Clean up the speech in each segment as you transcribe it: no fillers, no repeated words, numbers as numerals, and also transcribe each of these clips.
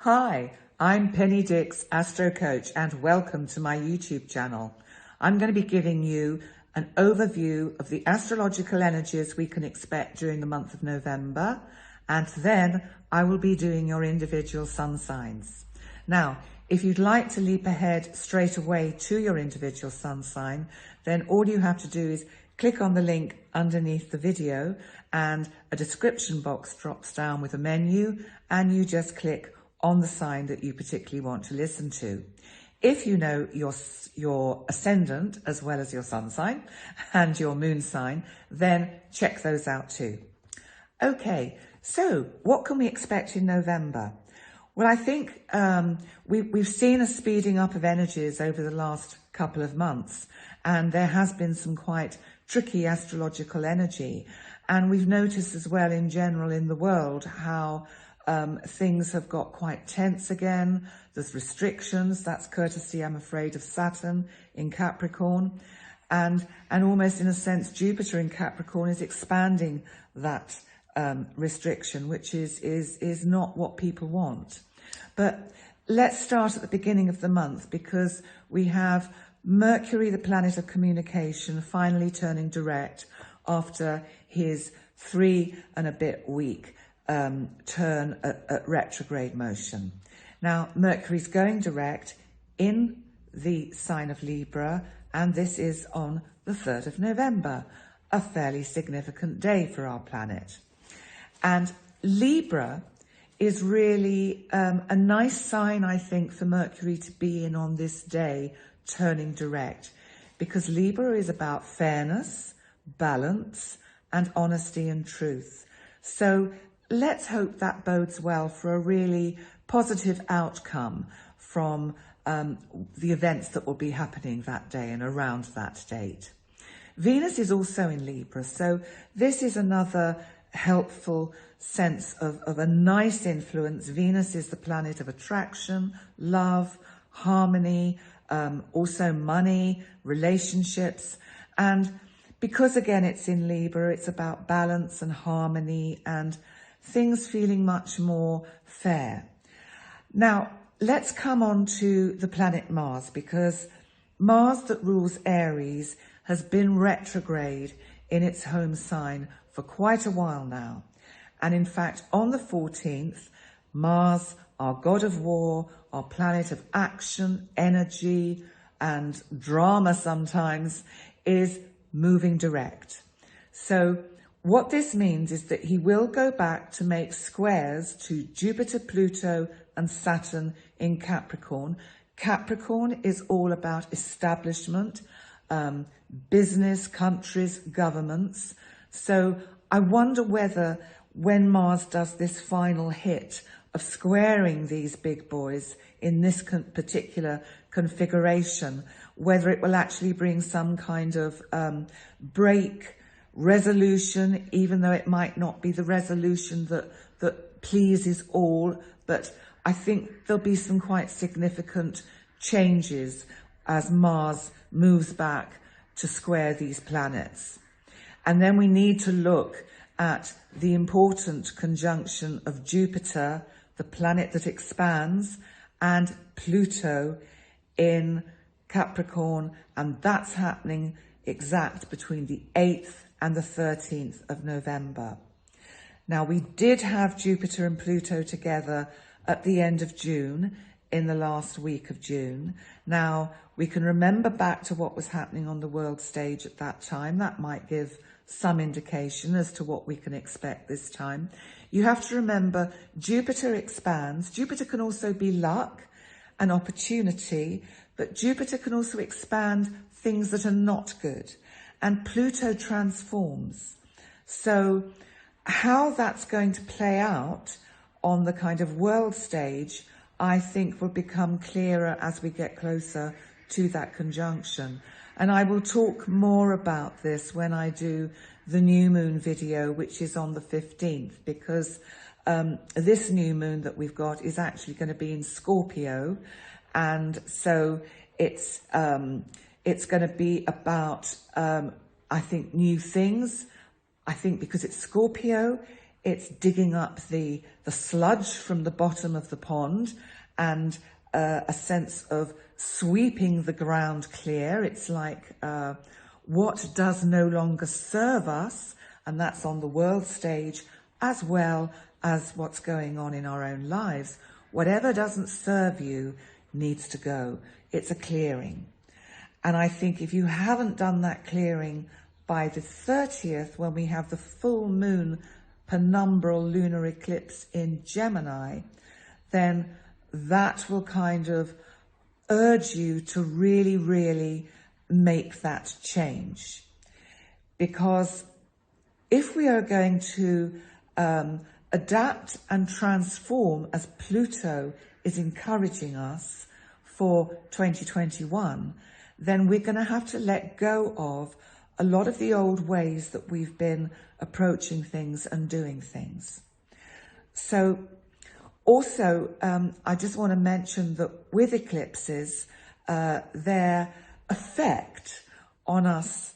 Hi, I'm Penny Dix Astro Coach and welcome to my YouTube channel. I'm going to be giving you an overview of the astrological energies we can expect during the month of November, and then I will be doing your individual sun signs. Now, if you'd like to leap ahead straight away to your individual sun sign, then all you have to do is click on the link underneath the video and a description box drops down with a menu and you just click on the sign that you particularly want to listen to. If you know your ascendant as well as your sun sign and your moon sign, then check those out too. Okay, so what can we expect in November? Well, I think we've seen a speeding up of energies over the last couple of months, and there has been some quite tricky astrological energy. And we've noticed as well in general in the world how things have got quite tense again. There's restrictions. That's courtesy, I'm afraid, of Saturn in Capricorn. And almost in a sense, Jupiter in Capricorn is expanding that restriction, which is not what people want. But let's start at the beginning of the month, because we have Mercury, the planet of communication, finally turning direct after his 3 and a bit week turn at retrograde motion. Now, Mercury's going direct in the sign of Libra, and this is on the 3rd of November, a fairly significant day for our planet. And Libra is really a nice sign, I think, for Mercury to be in on this day, turning direct, because Libra is about fairness, balance, and honesty and truth. So let's hope that bodes well for a really positive outcome from the events that will be happening that day and around that date. Venus is also in Libra, so this is another helpful sense of a nice influence. Venus is the planet of attraction, love, harmony, also money, relationships, and because again it's in Libra, it's about balance and harmony and things feeling much more fair. Now, let's come on to the planet Mars, because Mars, that rules Aries, has been retrograde in its home sign for quite a while now. And in fact, on the 14th, Mars, our god of war, our planet of action, energy, and drama sometimes, is moving direct. So what this means is that he will go back to make squares to Jupiter, Pluto, and Saturn in Capricorn. Capricorn is all about establishment, business, countries, governments. So I wonder whether when Mars does this final hit of squaring these big boys in this particular configuration, whether it will actually bring some kind of break, resolution, even though it might not be the resolution that pleases all. But I think there'll be some quite significant changes as Mars moves back to square these planets. And then we need to look at the important conjunction of Jupiter, the planet that expands, and Pluto in Capricorn, and that's happening exact between the 8th and the 13th of November. Now, we did have Jupiter and Pluto together at the end of June, in the last week of June. Now, we can remember back to what was happening on the world stage at that time. That might give some indication as to what we can expect this time. You have to remember, Jupiter expands. Jupiter can also be luck and opportunity, but Jupiter can also expand things that are not good. And Pluto transforms. So how that's going to play out on the kind of world stage, I think will become clearer as we get closer to that conjunction. And I will talk more about this when I do the new moon video, which is on the 15th, because this new moon that we've got is actually going to be in Scorpio. And so it's going to be about, I think, new things. I think because it's Scorpio, It's digging up the sludge from the bottom of the pond and a sense of sweeping the ground clear. It's like what does no longer serve us, and that's on the world stage as well as what's going on in our own lives. Whatever doesn't serve you needs to go. It's a clearing. And I think if you haven't done that clearing by the 30th, when we have the full moon penumbral lunar eclipse in Gemini, then that will kind of urge you to really, really make that change. Because if we are going to adapt and transform as Pluto is encouraging us for 2021, then we're going to have to let go of a lot of the old ways that we've been approaching things and doing things. So also, I just want to mention that with eclipses, their effect on us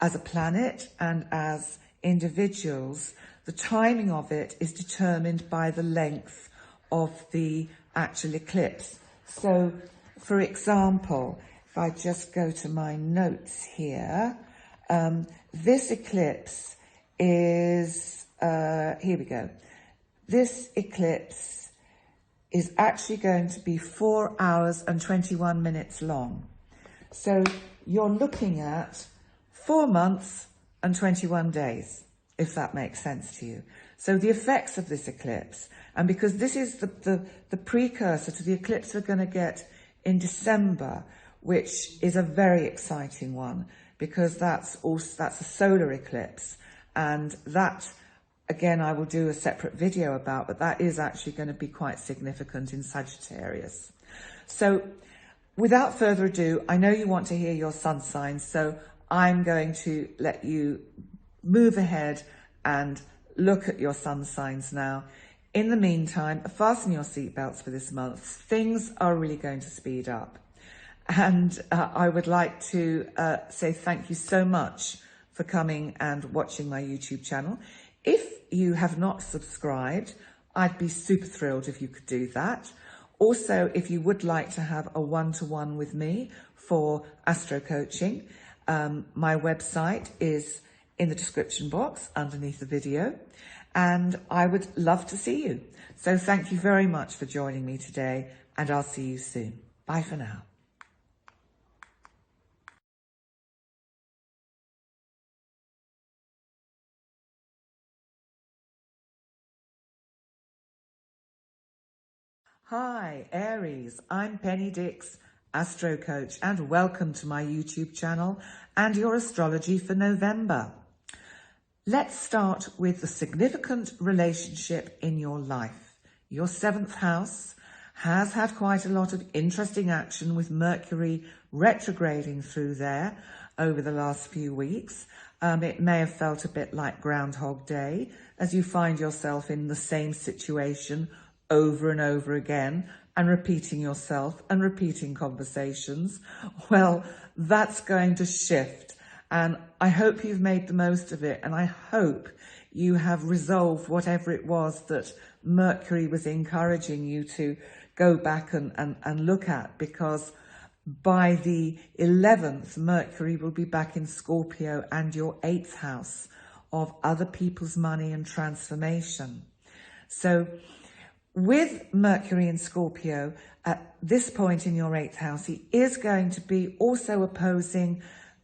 as a planet and as individuals, the timing of it is determined by the length of the actual eclipse. So, for example, if I just go to my notes here, this eclipse is, here we go. This eclipse is actually going to be 4 hours and 21 minutes long. So you're looking at 4 months and 21 days, if that makes sense to you. So the effects of this eclipse, and because this is the precursor to the eclipse we're going to get in December, which is a very exciting one, because that's a solar eclipse, and that, again, I will do a separate video about, but that is actually going to be quite significant in Sagittarius. So without further ado, I know you want to hear your sun signs, so I'm going to let you move ahead and look at your sun signs now. In the meantime, fasten your seatbelts for this month. Things are really going to speed up. And I would like to say thank you so much for coming and watching my YouTube channel. If you have not subscribed, I'd be super thrilled if you could do that. Also, if you would like to have a one-to-one with me for astro coaching, my website is in the description box underneath the video, and I would love to see you. So thank you very much for joining me today, and I'll see you soon. Bye for now. Hi, Aries. I'm Penny Dix Astro Coach, and welcome to my YouTube channel and your astrology for November. Let's start with the significant relationship in your life. Your 7th house has had quite a lot of interesting action with Mercury retrograding through there over the last few weeks. It may have felt a bit like Groundhog Day as you find yourself in the same situation over and over again and repeating yourself and repeating conversations. Well, that's going to shift, and I hope you've made the most of it, and I hope you have resolved whatever it was that Mercury was encouraging you to go back and look at, because by the 11th, Mercury will be back in Scorpio and your 8th house of other people's money and transformation. So with Mercury in Scorpio, at this point in your 8th house, he is going to be also opposing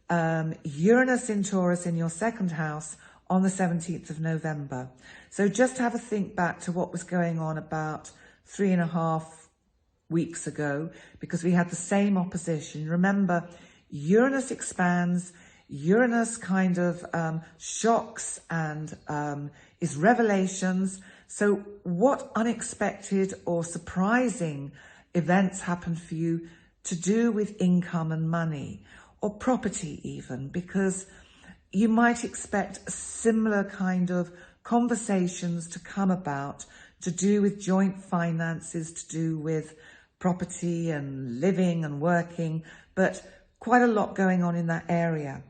Uranus in Taurus in your 2nd house on the 17th of November. So just have a think back to what was going on about 3.5 weeks ago, because we had the same opposition. Remember, Uranus expands, Uranus kind of shocks and is revelations. So what unexpected or surprising events happened for you to do with income and money, or property even, because you might expect a similar kind of conversations to come about to do with joint finances, to do with property and living and working, but quite a lot going on in that area.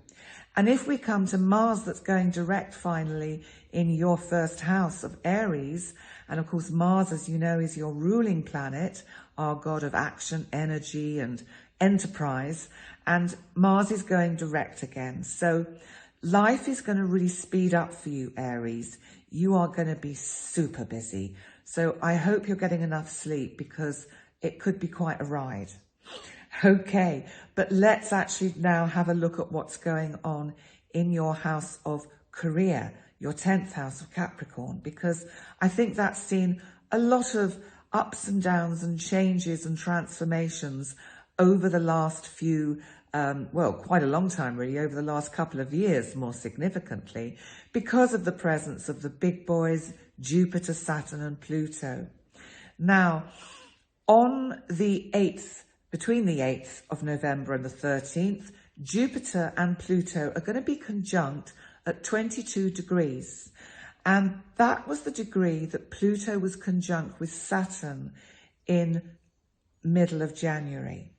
And if we come to Mars that's going direct finally in your first house of Aries, and of course Mars, as you know, is your ruling planet, our god of action, energy and enterprise, and Mars is going direct again. So life is going to really speed up for you, Aries. You are going to be super busy. So I hope you're getting enough sleep, because it could be quite a ride. Okay, but let's actually now have a look at what's going on in your house of career, your 10th house of Capricorn, because I think that's seen a lot of ups and downs and changes and transformations over the last few, well, quite a long time really, over the last couple of years more significantly, because of the presence of the big boys, Jupiter, Saturn and Pluto. Now, on the 8th, between the 8th of November and the 13th, Jupiter and Pluto are going to be conjunct at 22 degrees. And that was the degree that Pluto was conjunct with Saturn in middle of January.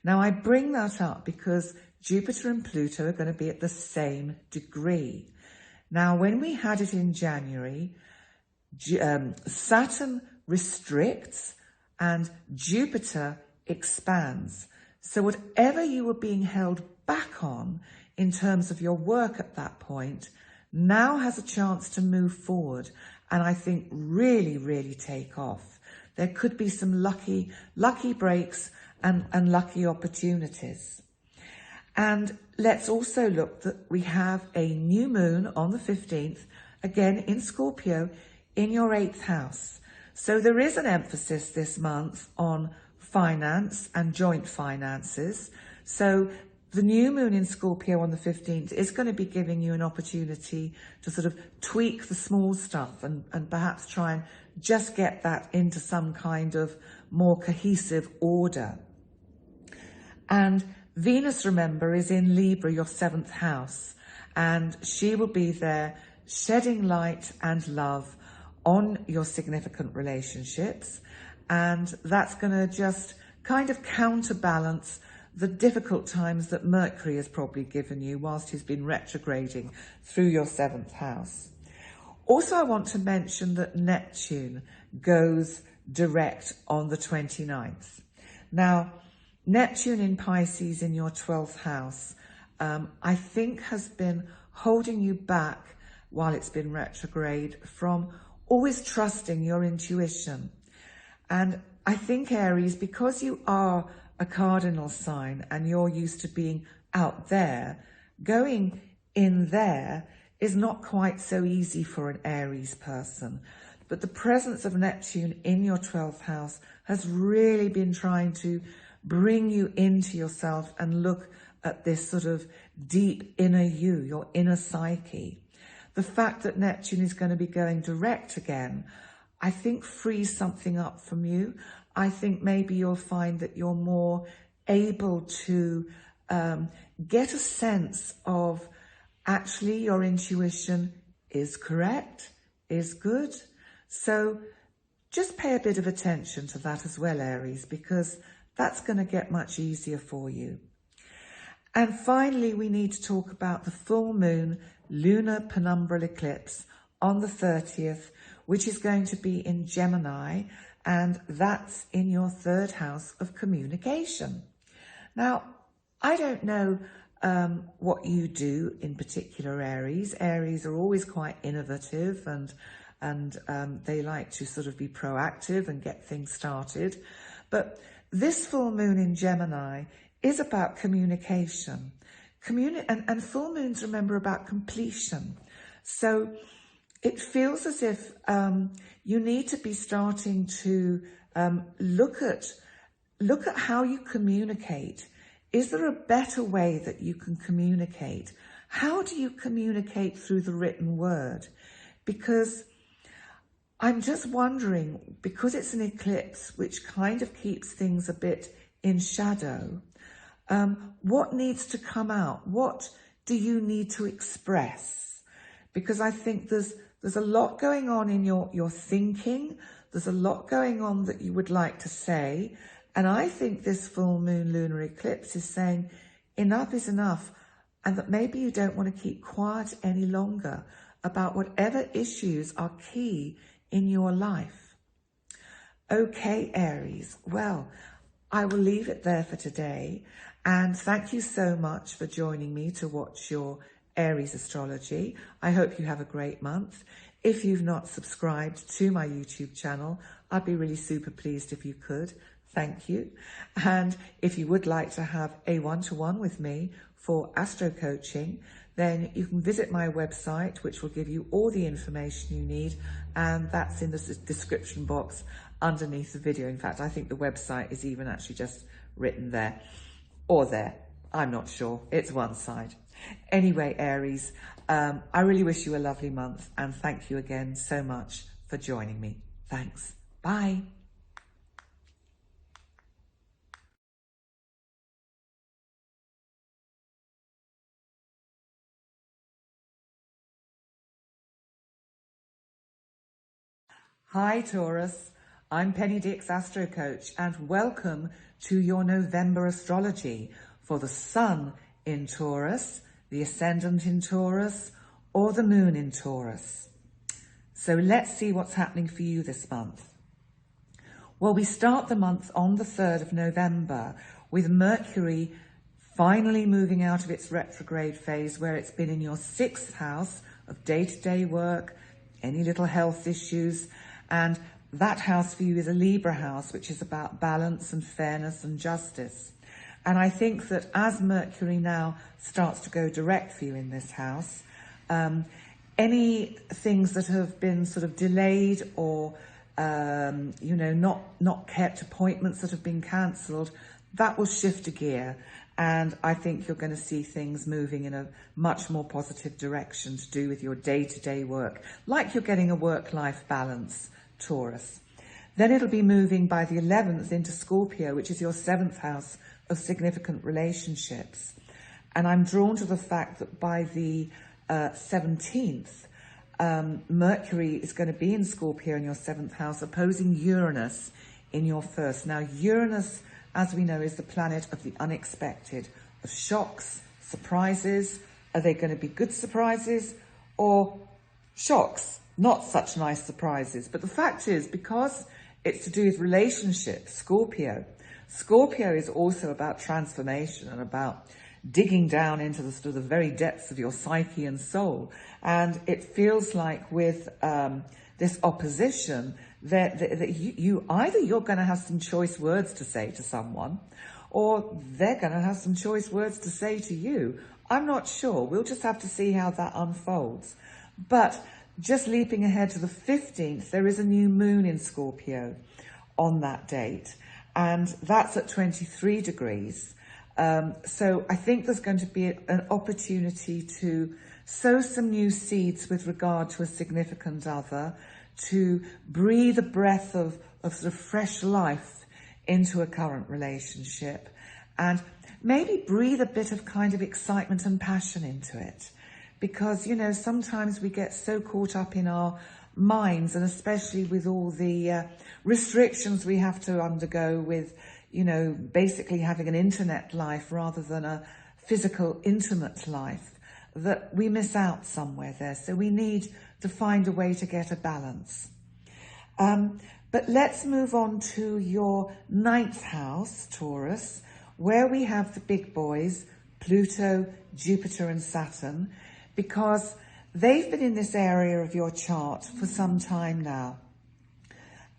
Now, I bring that up because Jupiter and Pluto are going to be at the same degree. Now, when we had it in January, Saturn restricts and Jupiter expands. So whatever you were being held back on in terms of your work at that point now has a chance to move forward, and I think really, really take off. There could be some lucky breaks and lucky opportunities. And let's also look that we have a new moon on the 15th, again in Scorpio, in your 8th house. So there is an emphasis this month on finance and joint finances. So the new moon in Scorpio on the 15th is going to be giving you an opportunity to sort of tweak the small stuff and perhaps try and just get that into some kind of more cohesive order. And Venus, remember, is in Libra, your 7th house, and she will be there shedding light and love on your significant relationships. And that's going to just kind of counterbalance the difficult times that Mercury has probably given you whilst he's been retrograding through your 7th house. Also, I want to mention that Neptune goes direct on the 29th. Now, Neptune in Pisces in your 12th house, I think has been holding you back while it's been retrograde from always trusting your intuition. And I think, Aries, because you are a cardinal sign and you're used to being out there, going in there is not quite so easy for an Aries person. But the presence of Neptune in your 12th house has really been trying to bring you into yourself and look at this sort of deep inner you, your inner psyche. The fact that Neptune is going to be going direct again, I think frees something up from you. I think maybe you'll find that you're more able to get a sense of actually your intuition is correct, is good. So just pay a bit of attention to that as well, Aries, because that's going to get much easier for you. And finally, we need to talk about the full moon lunar penumbral eclipse on the 30th, which is going to be in Gemini, and that's in your 3rd house of communication. Now, I don't know what you do in particular, Aries. Aries are always quite innovative and they like to sort of be proactive and get things started. But this full moon in Gemini is about communication. And full moons, remember, about completion. So it feels as if you need to be starting to look at how you communicate. Is there a better way that you can communicate? How do you communicate through the written word? Because I'm just wondering, because it's an eclipse which kind of keeps things a bit in shadow, what needs to come out? What do you need to express? Because I think there's a lot going on in your thinking. There's a lot going on that you would like to say. And I think this full moon lunar eclipse is saying enough is enough. and that maybe you don't want to keep quiet any longer about whatever issues are key in your life. Okay, Aries, well, I will leave it there for today, and thank you so much for joining me to watch your Aries astrology. I hope you have a great month. If you've not subscribed to my YouTube channel, I'd be really super pleased if you could. Thank you. And if you would like to have a one-to-one with me for astro coaching, then you can visit my website, which will give you all the information you need, and that's in the description box underneath the video. In fact, I think the website is even actually just written there, or there. I'm not sure. It's one side. Anyway, Aries, I really wish you a lovely month, and thank you again so much for joining me. Thanks. Bye. Hi Taurus, I'm Penny Dix Astro Coach, and welcome to your November astrology for the Sun in Taurus, the Ascendant in Taurus, or the Moon in Taurus. So let's see what's happening for you this month. Well, we start the month on the 3rd of November with Mercury finally moving out of its retrograde phase, where it's been in your 6th house of day-to-day work, any little health issues. And that house for you is a Libra house, which is about balance and fairness and justice. And I think that as Mercury now starts to go direct for you in this house, any things that have been sort of delayed or, not kept, appointments that have been cancelled, that will shift a gear. And I think you're going to see things moving in a much more positive direction to do with your day-to-day work, like you're getting a work-life balance, Taurus. Then it'll be moving by the 11th into Scorpio, which is your 7th house of significant relationships. And I'm drawn to the fact that by the 17th, Mercury is going to be in Scorpio in your 7th house, opposing Uranus in your 1st. Now, Uranus, as we know, is the planet of the unexpected, of shocks, surprises. Are they going to be good surprises or shocks? Not such nice surprises. But the fact is, because it's to do with relationships, Scorpio is also about transformation and about digging down into the sort of the very depths of your psyche and soul. And it feels like with this opposition that you're going to have some choice words to say to someone, or they're going to have some choice words to say to you. I'm not sure. We'll just have to see how that unfolds. But just leaping ahead to the 15th, there is a new moon in Scorpio on that date, and that's at 23 degrees. So I think there's going to be an opportunity to sow some new seeds with regard to a significant other, to breathe a breath of sort of fresh life into a current relationship, and maybe breathe a bit of kind of excitement and passion into it. Because, sometimes we get so caught up in our minds, and especially with all the restrictions we have to undergo with, basically having an internet life rather than a physical, intimate life, that we miss out somewhere there. So we need to find a way to get a balance. But let's move on to your 9th house, Taurus, where we have the big boys, Pluto, Jupiter and Saturn, because they've been in this area of your chart for some time now.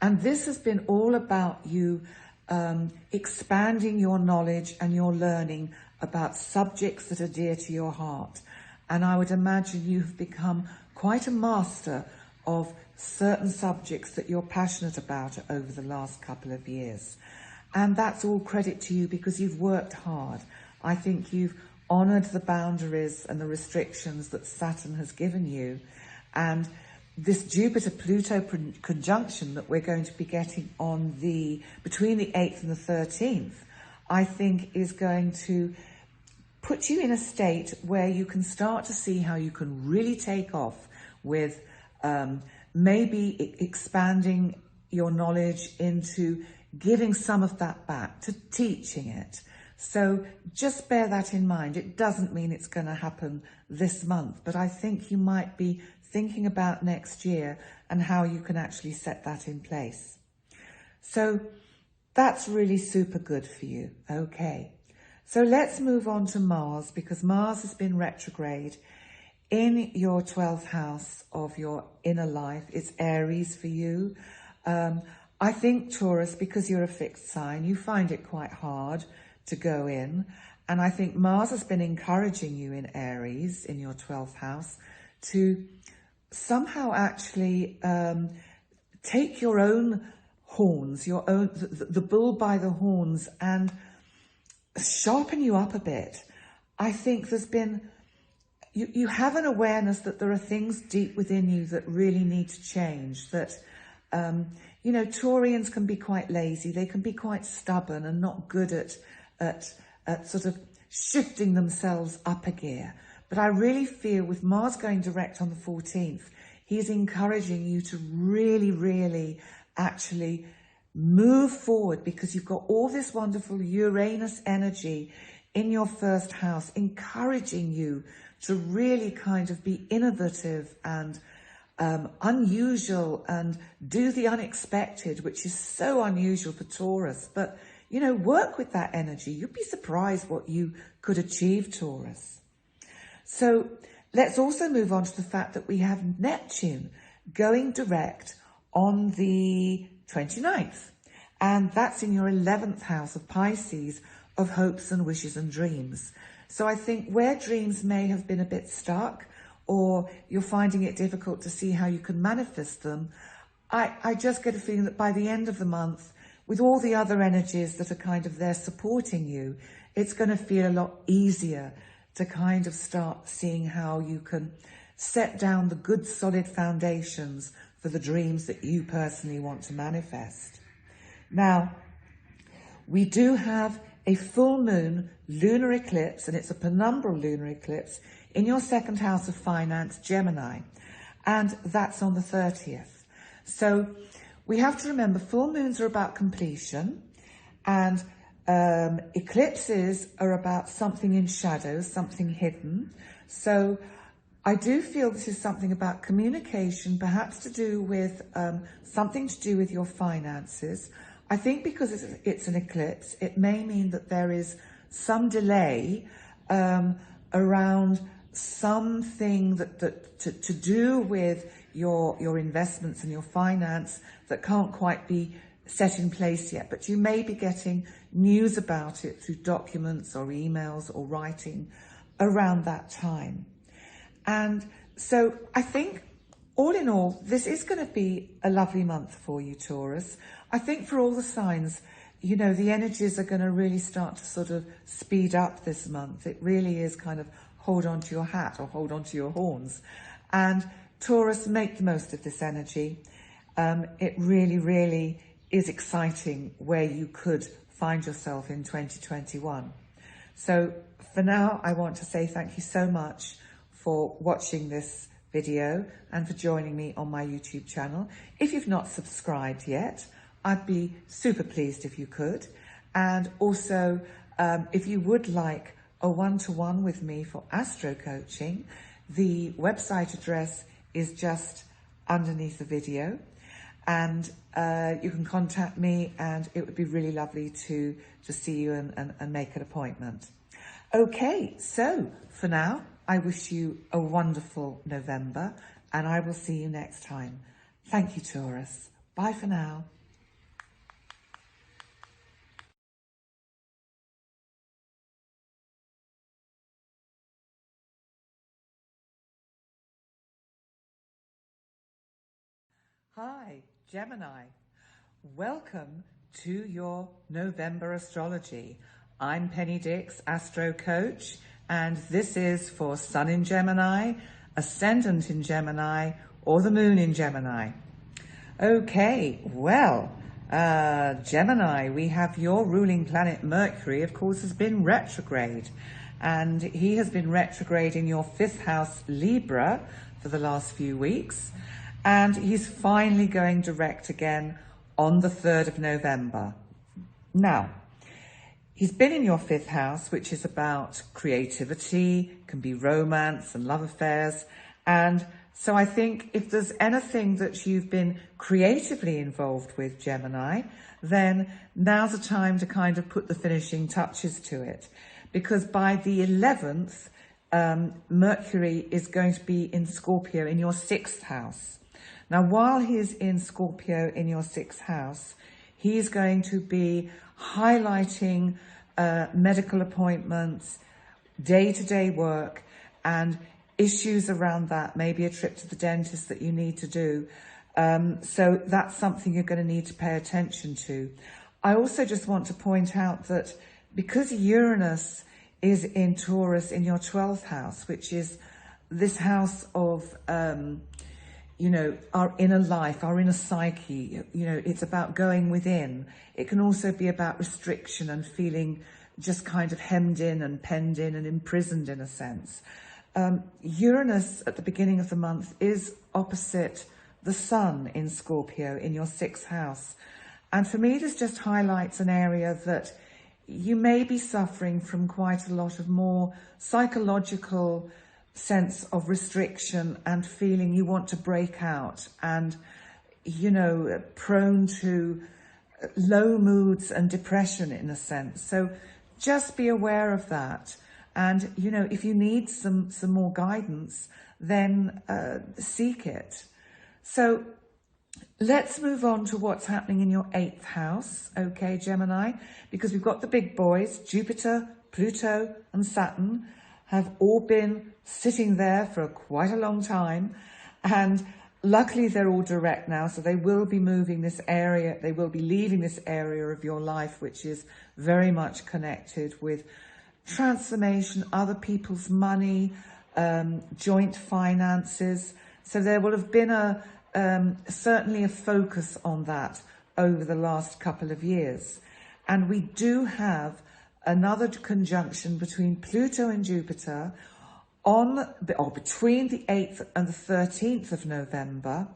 And this has been all about you expanding your knowledge and your learning about subjects that are dear to your heart. And I would imagine you've become quite a master of certain subjects that you're passionate about over the last couple of years. And that's all credit to you because you've worked hard. I think you've honoured the boundaries and the restrictions that Saturn has given you. And this Jupiter-Pluto conjunction that we're going to be getting on between the 8th and the 13th, I think is going to put you in a state where you can start to see how you can really take off with maybe expanding your knowledge into giving some of that back, to teaching it, So just bear that in mind. It doesn't mean it's going to happen this month, but I think you might be thinking about next year and how you can actually set that in place. So that's really super good for you. Okay. So let's move on to Mars, because Mars has been retrograde in your 12th house of your inner life. It's Aries for you. I think Taurus, because you're a fixed sign, you find it quite hard to go in. And I think Mars has been encouraging you in Aries, in your 12th house, to somehow actually take your own horns, the bull by the horns, and sharpen you up a bit. I think there's been, you have an awareness that there are things deep within you that really need to change, that, you know, Taurians can be quite lazy. They can be quite stubborn and not good at sort of shifting themselves up a gear. But I really feel with Mars going direct on the 14th, he's encouraging you to really, really actually move forward, because you've got all this wonderful Uranus energy in your first house, encouraging you to really kind of be innovative and unusual and do the unexpected, which is so unusual for Taurus. But, you know, work with that energy. You'd be surprised what you could achieve, Taurus. So let's also move on to the fact that we have Neptune going direct on the 29th. And that's in your 11th house of Pisces, of hopes and wishes and dreams. So I think where dreams may have been a bit stuck, or you're finding it difficult to see how you can manifest them, I just get a feeling that by the end of the month, with all the other energies that are kind of there supporting you, it's going to feel a lot easier to kind of start seeing how you can set down the good solid foundations for the dreams that you personally want to manifest. Now, we do have a full moon lunar eclipse, and it's a penumbral lunar eclipse in your second house of finance, Gemini, and that's on the 30th. So we have to remember full moons are about completion, and eclipses are about something in shadows, something hidden. So I do feel this is something about communication, perhaps to do with something to do with your finances. I think because it's an eclipse, it may mean that there is some delay around something that to do with your investments and your finance that can't quite be set in place yet. But you may be getting news about it through documents or emails or writing around that time. And so I think all in all, this is going to be a lovely month for you, Taurus. I think for all the signs, you know, the energies are going to really start to sort of speed up this month. It really is kind of hold on to your hat or hold on to your horns. And Taurus, make the most of this energy. It really, really is exciting where you could find yourself in 2021. So for now, I want to say thank you so much for watching this video and for joining me on my YouTube channel. If you've not subscribed yet, I'd be super pleased if you could. And also, if you would like a one-to-one with me for astro coaching, the website address is just underneath the video. And you can contact me, and it would be really lovely to see you and make an appointment. Okay, so for now, I wish you a wonderful November, and I will see you next time. Thank you, Taurus. Bye for now. Hi, Gemini. Welcome to your November astrology. I'm Penny Dix Astro Coach, and this is for Sun in Gemini, Ascendant in Gemini, or the Moon in Gemini. Okay, well, Gemini, we have your ruling planet Mercury, of course, has been retrograde, and he has been retrograde in your 5th house Libra for the last few weeks. And he's finally going direct again on the 3rd of November. Now, He's been in your 5th house, which is about creativity, can be romance and love affairs. And so I think if there's anything that you've been creatively involved with, Gemini, then now's the time to kind of put the finishing touches to it. Because by the 11th, Mercury is going to be in Scorpio in your 6th house. Now, while he is in Scorpio in your 6th house, he's going to be highlighting medical appointments, day-to-day work, and issues around that, maybe a trip to the dentist that you need to do. So that's something you're going to need to pay attention to. I also just want to point out that because Uranus is in Taurus in your 12th house, which is this house of, you know, our inner life, our inner psyche, you know, it's about going within. It can also be about restriction and feeling just kind of hemmed in and penned in and imprisoned in a sense. Uranus at the beginning of the month is opposite the Sun in Scorpio in your 6th house. And for me, this just highlights an area that you may be suffering from quite a lot of more psychological sense of restriction and feeling you want to break out and, you know, prone to low moods and depression in a sense. So just be aware of that. And, you know, if you need some more guidance, then seek it. So let's move on to what's happening in your 8th house, okay, Gemini? Because we've got the big boys, Jupiter, Pluto and Saturn have all been sitting there for quite a long time. And luckily they're all direct now, so they will be moving this area, they will be leaving this area of your life, which is very much connected with transformation, other people's money, joint finances. So there will have been certainly a focus on that over the last couple of years. And we do have another conjunction between Pluto and Jupiter between the 8th and the 13th of November.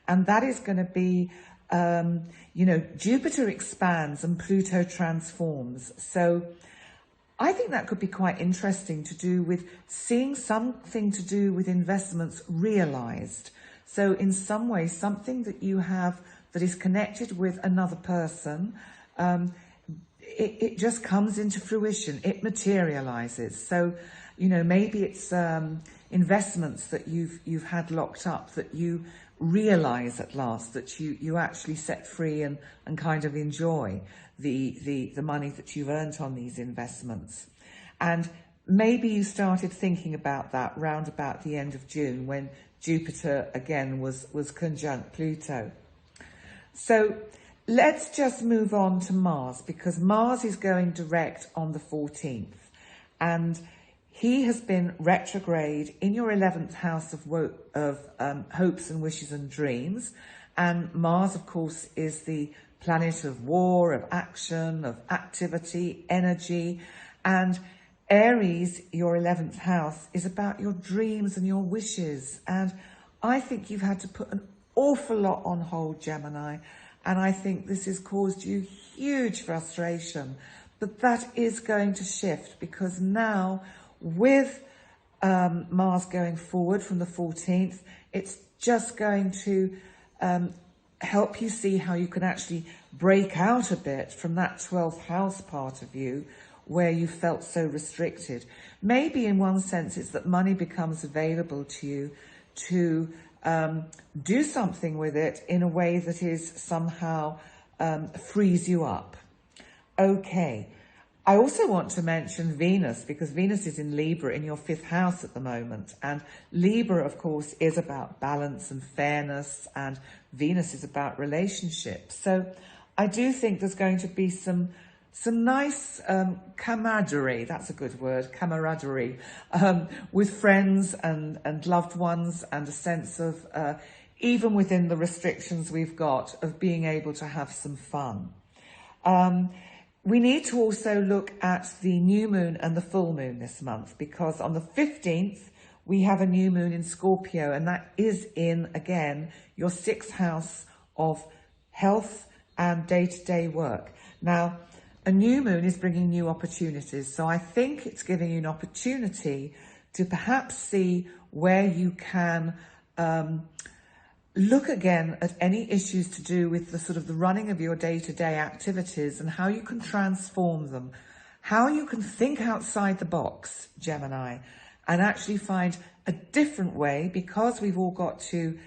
And that is going to be, you know, Jupiter expands and Pluto transforms. So I think that could be quite interesting to do with seeing something to do with investments realized. So in some way, something that you have that is connected with another person, it just comes into fruition. It materializes. So, you know, maybe it's investments that you've had locked up that you realize at last, that you actually set free and kind of enjoy the money that you've earned on these investments. And maybe you started thinking about that round about the end of June when Jupiter again was conjunct Pluto. So let's just move on to Mars, because Mars is going direct on the 14th. And he has been retrograde in your 11th house of hopes and wishes and dreams. And Mars, of course, is the planet of war, of action, of activity, energy. And Aries, your 11th house, is about your dreams and your wishes. And I think you've had to put an awful lot on hold, Gemini. And I think this has caused you huge frustration. But that is going to shift, because now with Mars going forward from the 14th, it's just going to help you see how you can actually break out a bit from that 12th house part of you where you felt so restricted. Maybe in one sense it's that money becomes available to you to do something with it in a way that is somehow frees you up. Okay. I also want to mention Venus, because Venus is in Libra in your 5th house at the moment. And Libra, of course, is about balance and fairness, and Venus is about relationships. So I do think there's going to be some nice camaraderie, that's a good word, camaraderie, with friends and loved ones, and a sense of, even within the restrictions we've got, of being able to have some fun. We need to also look at the new moon and the full moon this month, because on the 15th, we have a new moon in Scorpio, and that is in, again, your 6th house of health and day-to-day work. Now, a new moon is bringing new opportunities. So I think it's giving you an opportunity to perhaps see where you can look again at any issues to do with the sort of the running of your day-to-day activities and how you can transform them, how you can think outside the box, Gemini, and actually find a different way, because we've all got to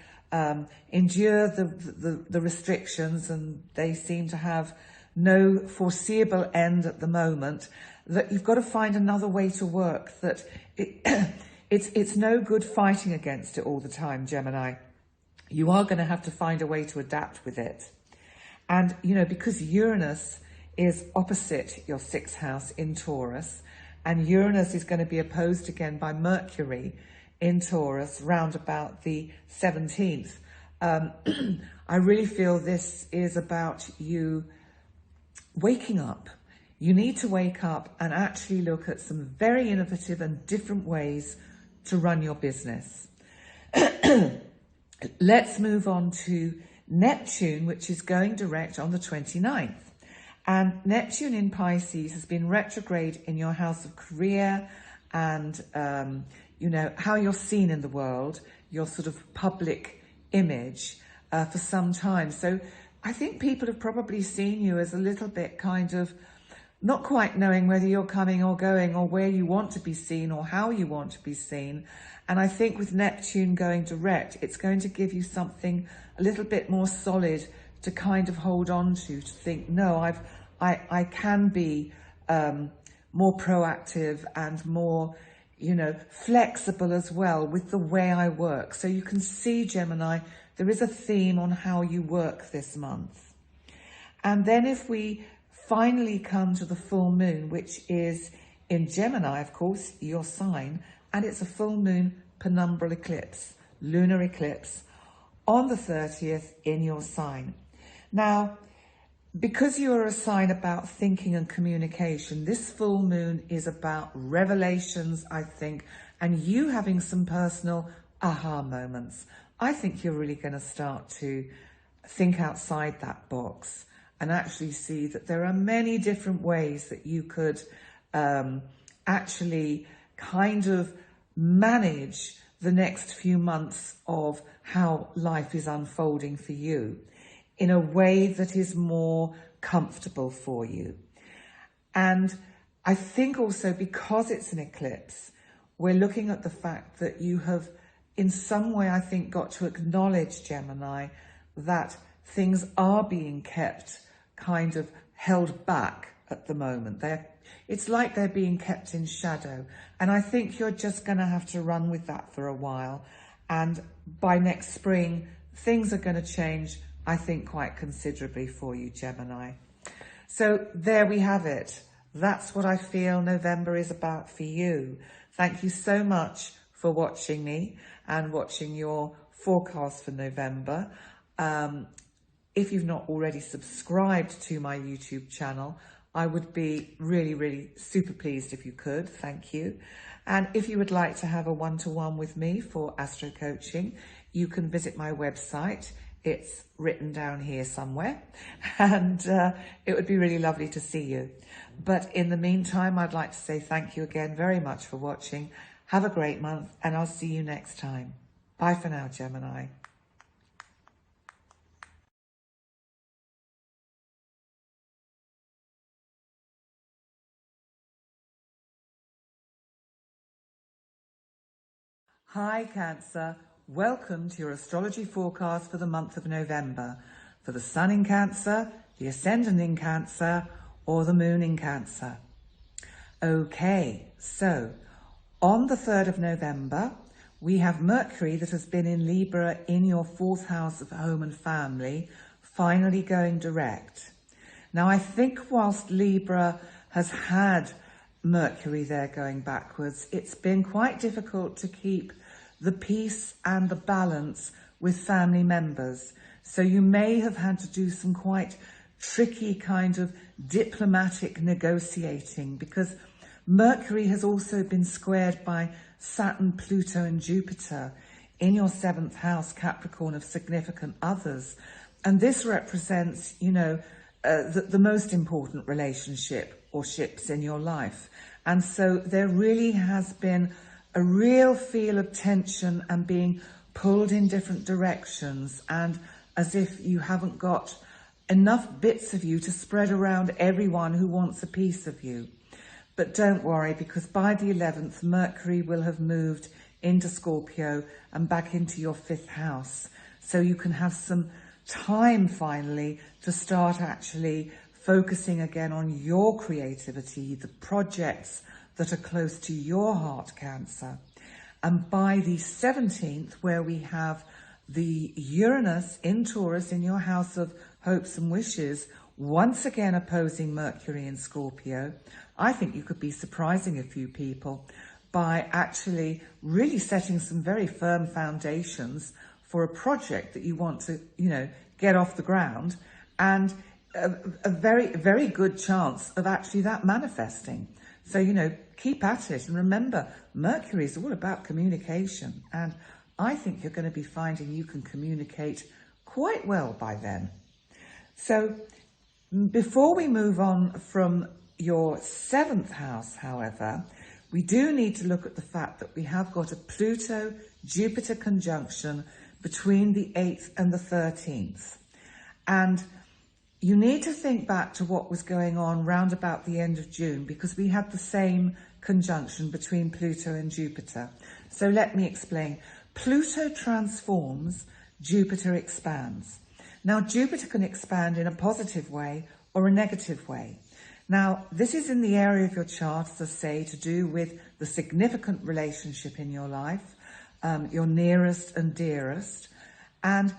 endure the restrictions, and they seem to have no foreseeable end at the moment, that you've got to find another way to work, that it's no good fighting against it all the time, Gemini. You are going to have to find a way to adapt with it. And, you know, because Uranus is opposite your 6th house in Taurus, and Uranus is going to be opposed again by Mercury in Taurus round about the 17th. I really feel this is about you waking up. You need to wake up and actually look at some very innovative and different ways to run your business. Let's move on to Neptune, which is going direct on the 29th. And Neptune in Pisces has been retrograde in your house of career and, you know, how you're seen in the world, your sort of public image for some time. So I think people have probably seen you as a little bit kind of not quite knowing whether you're coming or going, or where you want to be seen or how you want to be seen. And I think with Neptune going direct, it's going to give you something a little bit more solid to kind of hold on to think, no, I can be more proactive and more, you know, flexible as well with the way I work. So you can see, Gemini, there is a theme on how you work this month. And then if we finally come to the full moon, which is in Gemini, of course, your sign, and it's a full moon penumbral eclipse, lunar eclipse, on the 30th in your sign. Now, because you're a sign about thinking and communication, this full moon is about revelations, I think, and you having some personal aha moments. I think you're really going to start to think outside that box and actually see that there are many different ways that you could actually kind of manage the next few months of how life is unfolding for you in a way that is more comfortable for you. And I think also, because it's an eclipse, we're looking at the fact that you have in some way, I think, got to acknowledge, Gemini, that things are being kept kind of held back at the moment. It's like they're being kept in shadow. And I think you're just going to have to run with that for a while. And by next spring, things are going to change, I think, quite considerably for you, Gemini. So there we have it. That's what I feel November is about for you. Thank you so much for watching me and watching your forecast for November. If you've not already subscribed to my YouTube channel, I would be really, really super pleased if you could. Thank you. And if you would like to have a one-to-one with me for astro coaching, you can visit my website. It's written down here somewhere, and it would be really lovely to see you. But in the meantime, I'd like to say thank you again very much for watching. Have a great month, and I'll see you next time. Bye for now, Gemini. Hi, Cancer. Welcome to your astrology forecast for the month of November, for the Sun in Cancer, the Ascendant in Cancer, or the Moon in Cancer. Okay, so on the 3rd of November, we have Mercury that has been in Libra in your 4th house of home and family, finally going direct. Now, I think whilst Libra has had Mercury there going backwards, it's been quite difficult to keep the peace and the balance with family members. So you may have had to do some quite tricky kind of diplomatic negotiating, because Mercury has also been squared by Saturn, Pluto and Jupiter in your 7th house, Capricorn, of significant others. And this represents, you know, the most important relationship or ships in your life. And so there really has been a real feel of tension and being pulled in different directions, and as if you haven't got enough bits of you to spread around everyone who wants a piece of you. But don't worry, because by the 11th, Mercury will have moved into Scorpio and back into your 5th house. So you can have some time finally to start actually focusing again on your creativity, the projects that are close to your heart, Cancer. And by the 17th, where we have the Uranus in Taurus in your house of hopes and wishes, once again opposing Mercury in Scorpio, I think you could be surprising a few people by actually really setting some very firm foundations for a project that you want to, get off the ground, and a very, very good chance of actually that manifesting. So, keep at it. And remember, Mercury is all about communication. And I think you're going to be finding you can communicate quite well by then. So before we move on from your 7th house, however, we do need to look at the fact that we have got a Pluto-Jupiter conjunction between the 8th and the 13th. And you need to think back to what was going on round about the end of June, because we had the same conjunction between Pluto and Jupiter. So let me explain. Pluto transforms, Jupiter expands. Now, Jupiter can expand in a positive way or a negative way. Now, this is in the area of your chart, as I say, to do with the significant relationship in your life, your nearest and dearest. And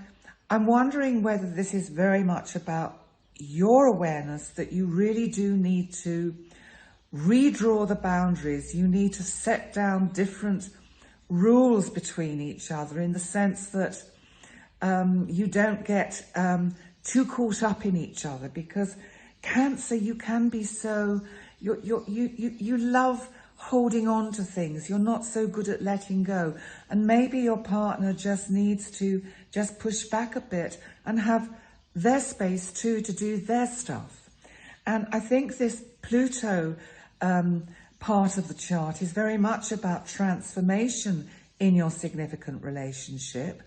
I'm wondering whether this is very much about your awareness that you really do need to redraw the boundaries. You need to set down different rules between each other, in the sense that you don't get too caught up in each other, because Cancer, you can be so, you love holding on to things. You're not so good at letting go. And maybe your partner just needs to just push back a bit and have their space too to do their stuff. And I think this Pluto part of the chart is very much about transformation in your significant relationship.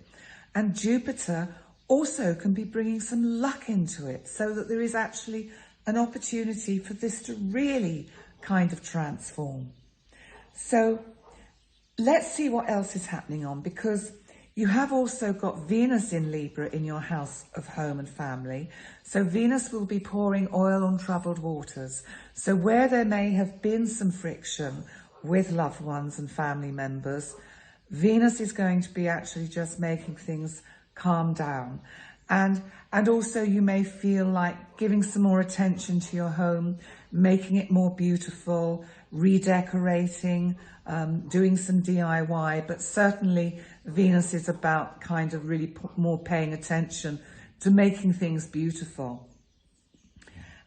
And Jupiter also can be bringing some luck into it, so that there is actually an opportunity for this to really kind of transform. So let's see what else is happening on, because you have also got Venus in Libra in your house of home and family. So Venus will be pouring oil on troubled waters. So where there may have been some friction with loved ones and family members, Venus is going to be actually just making things calm down. And also you may feel like giving some more attention to your home, making it more beautiful, redecorating, doing some DIY, but certainly Venus is about kind of really more paying attention to making things beautiful.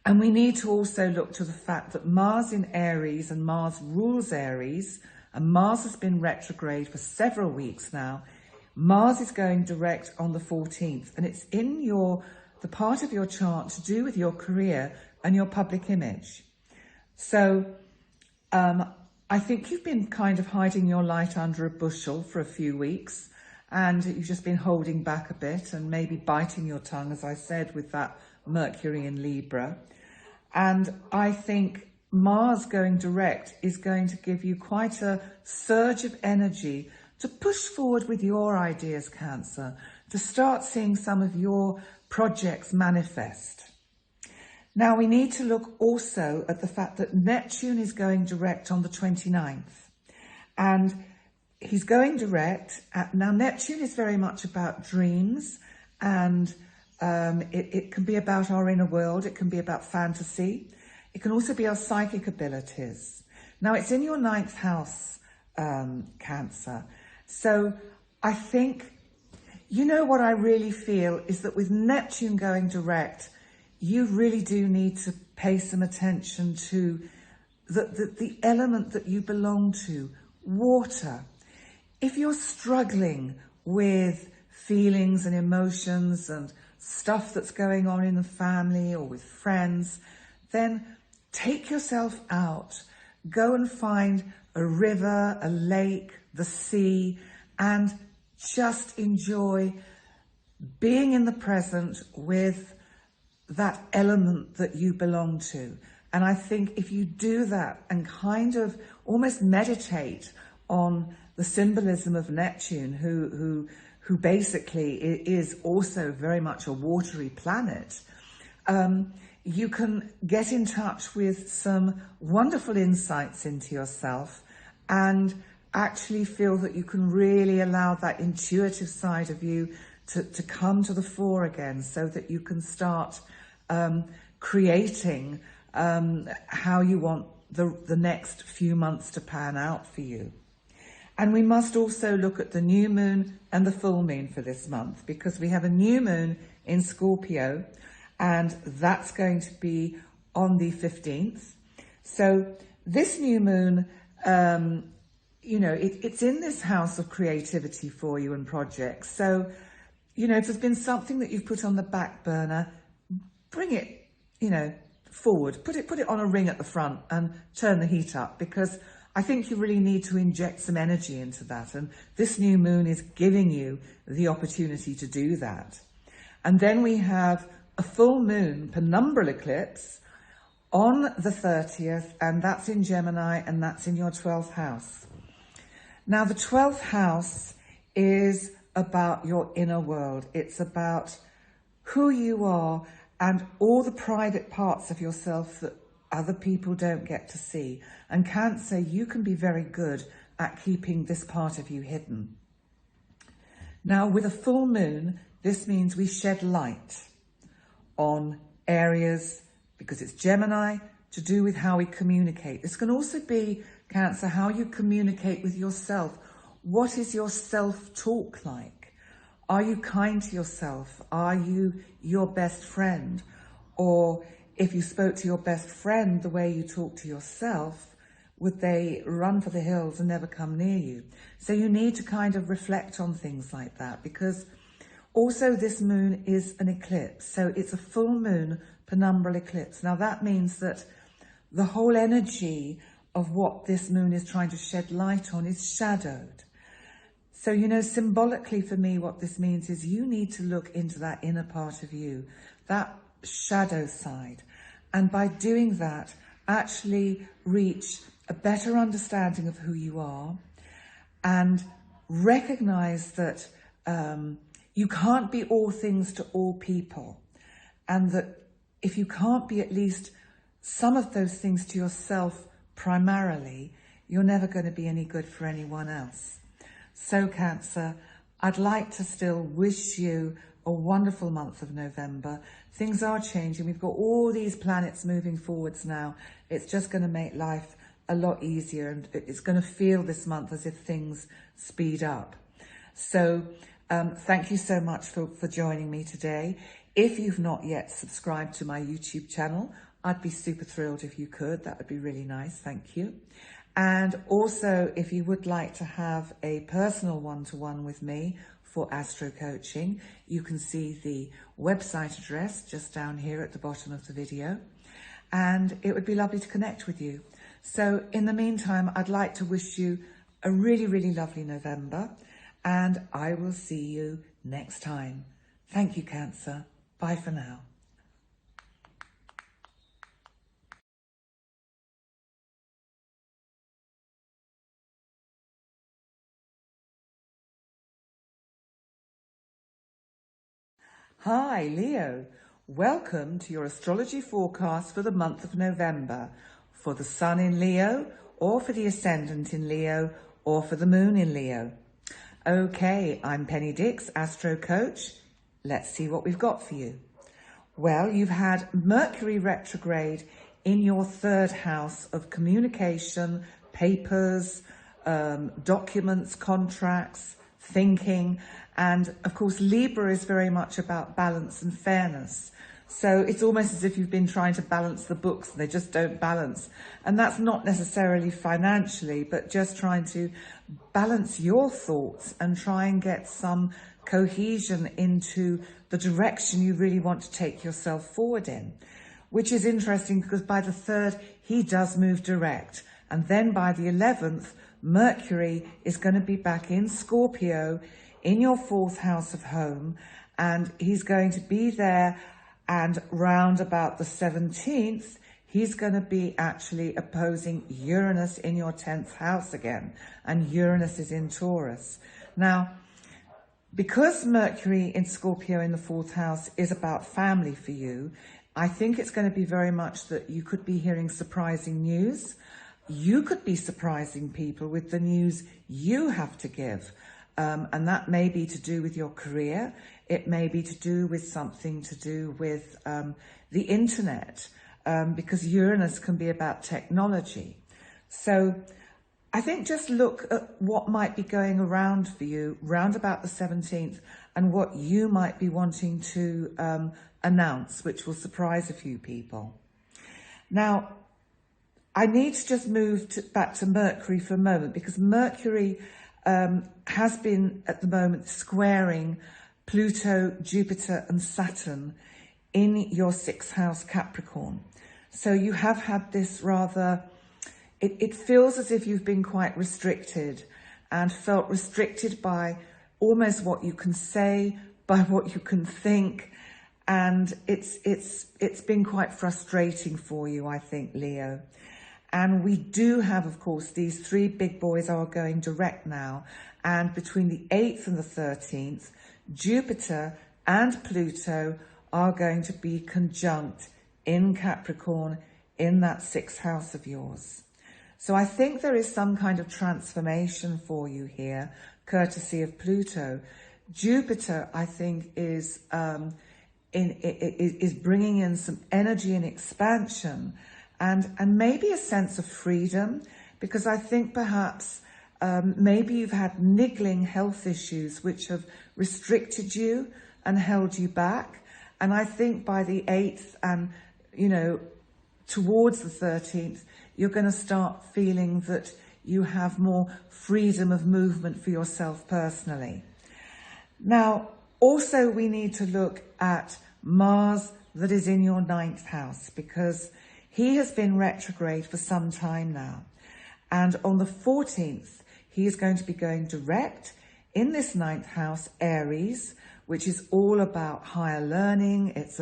And we need to also look to the fact that Mars in Aries, and Mars rules Aries, and Mars has been retrograde for several weeks now. Mars is going direct on the 14th, and it's in the part of your chart to do with your career and your public image. So I think you've been kind of hiding your light under a bushel for a few weeks, and you've just been holding back a bit and maybe biting your tongue, as I said, with that Mercury in Libra. And I think Mars going direct is going to give you quite a surge of energy to push forward with your ideas, Cancer, to start seeing some of your projects manifest. Now, we need to look also at the fact that Neptune is going direct on the 29th. And he's going direct. Now, Neptune is very much about dreams, and it can be about our inner world. It can be about fantasy. It can also be our psychic abilities. Now, it's in your 9th house, Cancer. So I think, what I really feel is that with Neptune going direct, you really do need to pay some attention to the element that you belong to, water. If you're struggling with feelings and emotions and stuff that's going on in the family or with friends, then take yourself out. Go and find a river, a lake, the sea, and just enjoy being in the present with that element that you belong to. And I think if you do that and kind of almost meditate on the symbolism of Neptune, who basically is also very much a watery planet, you can get in touch with some wonderful insights into yourself and actually feel that you can really allow that intuitive side of you to come to the fore again, so that you can start creating how you want the next few months to pan out for you. And we must also look at the new moon and the full moon for this month, because we have a new moon in Scorpio, and that's going to be on the 15th. So this new moon, you know, it's in this house of creativity for you and projects. So, you know, if there's been something that you've put on the back burner, bring it, you know, forward, put it on a ring at the front and turn the heat up, because I think you really need to inject some energy into that. And this new moon is giving you the opportunity to do that. And then we have a full moon penumbral eclipse on the 30th, and that's in Gemini, and that's in your 12th house. Now, the 12th house is about your inner world. It's about who you are and all the private parts of yourself that other people don't get to see. And Cancer, you can be very good at keeping this part of you hidden. Now, with a full moon, this means we shed light on areas, because it's Gemini, to do with how we communicate. This can also be, Cancer, how you communicate with yourself. What is your self-talk like? Are you kind to yourself? Are you your best friend? Or if you spoke to your best friend the way you talk to yourself, would they run for the hills and never come near you? So you need to kind of reflect on things like that, because also this moon is an eclipse. So it's a full moon penumbral eclipse. Now that means that the whole energy of what this moon is trying to shed light on is shadowed. So, you know, symbolically for me, what this means is you need to look into that inner part of you, that shadow side. And by doing that, actually reach a better understanding of who you are, and recognize that you can't be all things to all people. And that if you can't be at least some of those things to yourself primarily, you're never going to be any good for anyone else. So Cancer, I'd like to still wish you a wonderful month of November. Things are changing. We've got all these planets moving forwards now. It's just going to make life a lot easier, and it's going to feel this month as if things speed up. So thank you so much for joining me today. If you've not yet subscribed to my YouTube channel, I'd be super thrilled if you could. That would be really nice. Thank you. And also, if you would like to have a personal one-to-one with me for astro coaching, you can see the website address just down here at the bottom of the video. And it would be lovely to connect with you. So in the meantime, I'd like to wish you a really, really lovely November. And I will see you next time. Thank you, Cancer. Bye for now. Hi, Leo. Welcome to your astrology forecast for the month of November, for the sun in Leo, or for the ascendant in Leo, or for the moon in Leo. Okay, I'm Penny Dix Astro Coach. Let's see what we've got for you. Well, you've had Mercury retrograde in your 3rd house of communication, papers, documents, contracts, thinking. And of course, Libra is very much about balance and fairness. So it's almost as if you've been trying to balance the books and they just don't balance. And that's not necessarily financially, but just trying to balance your thoughts and try and get some cohesion into the direction you really want to take yourself forward in, which is interesting because by the 3rd, he does move direct. And then by the 11th, Mercury is going to be back in Scorpio in your 4th house of home, and he's going to be there, and round about the 17th, he's going to be actually opposing Uranus in your 10th house again, and Uranus is in Taurus. Now, because Mercury in Scorpio in the 4th house is about family for you, I think it's going to be very much that you could be hearing surprising news. You could be surprising people with the news you have to give. And that may be to do with your career. It may be to do with something to do with the internet, because Uranus can be about technology. So I think just look at what might be going around for you round about the 17th and what you might be wanting to announce, which will surprise a few people. Now, I need to just move back to Mercury for a moment, because Mercury has been at the moment squaring Pluto, Jupiter and Saturn in your 6th house Capricorn. So you have had this rather, it feels as if you've been quite restricted and felt restricted by almost what you can say, by what you can think. And it's been quite frustrating for you, I think, Leo. And we do have, of course, these 3 big boys are going direct now. And between the 8th and the 13th, Jupiter and Pluto are going to be conjunct in Capricorn in that 6th house of yours. So I think there is some kind of transformation for you here, courtesy of Pluto. Jupiter, I think, is bringing in some energy and expansion, and maybe a sense of freedom, because I think perhaps maybe you've had niggling health issues which have restricted you and held you back. And I think by the 8th and, towards the 13th, you're going to start feeling that you have more freedom of movement for yourself personally. Now, also we need to look at Mars that is in your 9th house, because he has been retrograde for some time now. And on the 14th, he is going to be going direct in this 9th house, Aries, which is all about higher learning. It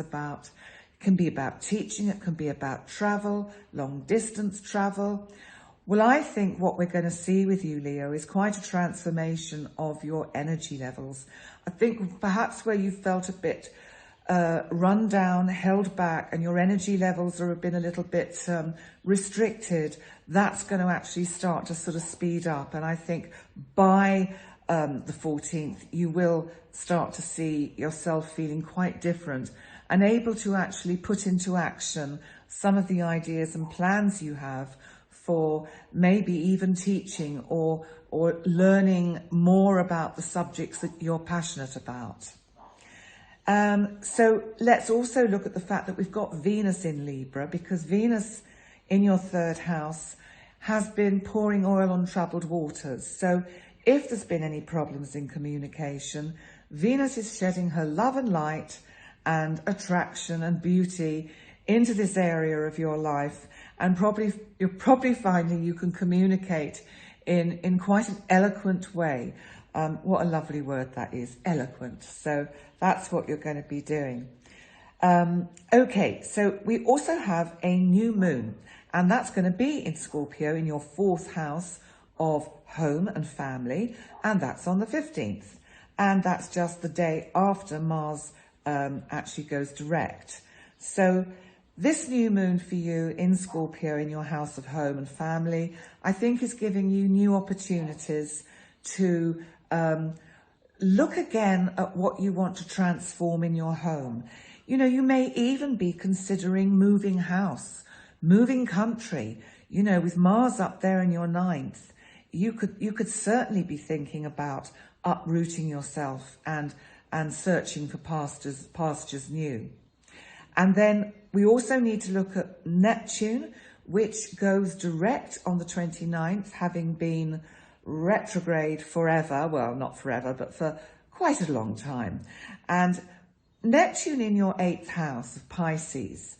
can be about teaching. It can be about travel, long distance travel. Well, I think what we're going to see with you, Leo, is quite a transformation of your energy levels. I think perhaps where you felt a bit run down, held back, and your energy levels have been a little bit restricted, that's going to actually start to sort of speed up. And I think by the 14th, you will start to see yourself feeling quite different and able to actually put into action some of the ideas and plans you have for maybe even teaching or learning more about the subjects that you're passionate about. So let's also look at the fact that we've got Venus in Libra, because Venus in your 3rd house has been pouring oil on troubled waters. So if there's been any problems in communication, Venus is shedding her love and light and attraction and beauty into this area of your life. And you're probably finding you can communicate in quite an eloquent way. What a lovely word that is, eloquent. So that's what you're going to be doing. Okay, so we also have a new moon, and that's going to be in Scorpio in your 4th house of home and family, and that's on the 15th. And that's just the day after Mars actually goes direct. So this new moon for you in Scorpio in your house of home and family, I think is giving you new opportunities to look again at what you want to transform in your home. You may even be considering moving house, moving country. With Mars up there in your 9th, you could certainly be thinking about uprooting yourself and searching for pastures new. And then we also need to look at Neptune, which goes direct on the 29th, having been retrograde forever. Well, not forever, but for quite a long time. And Neptune in your 8th house of Pisces.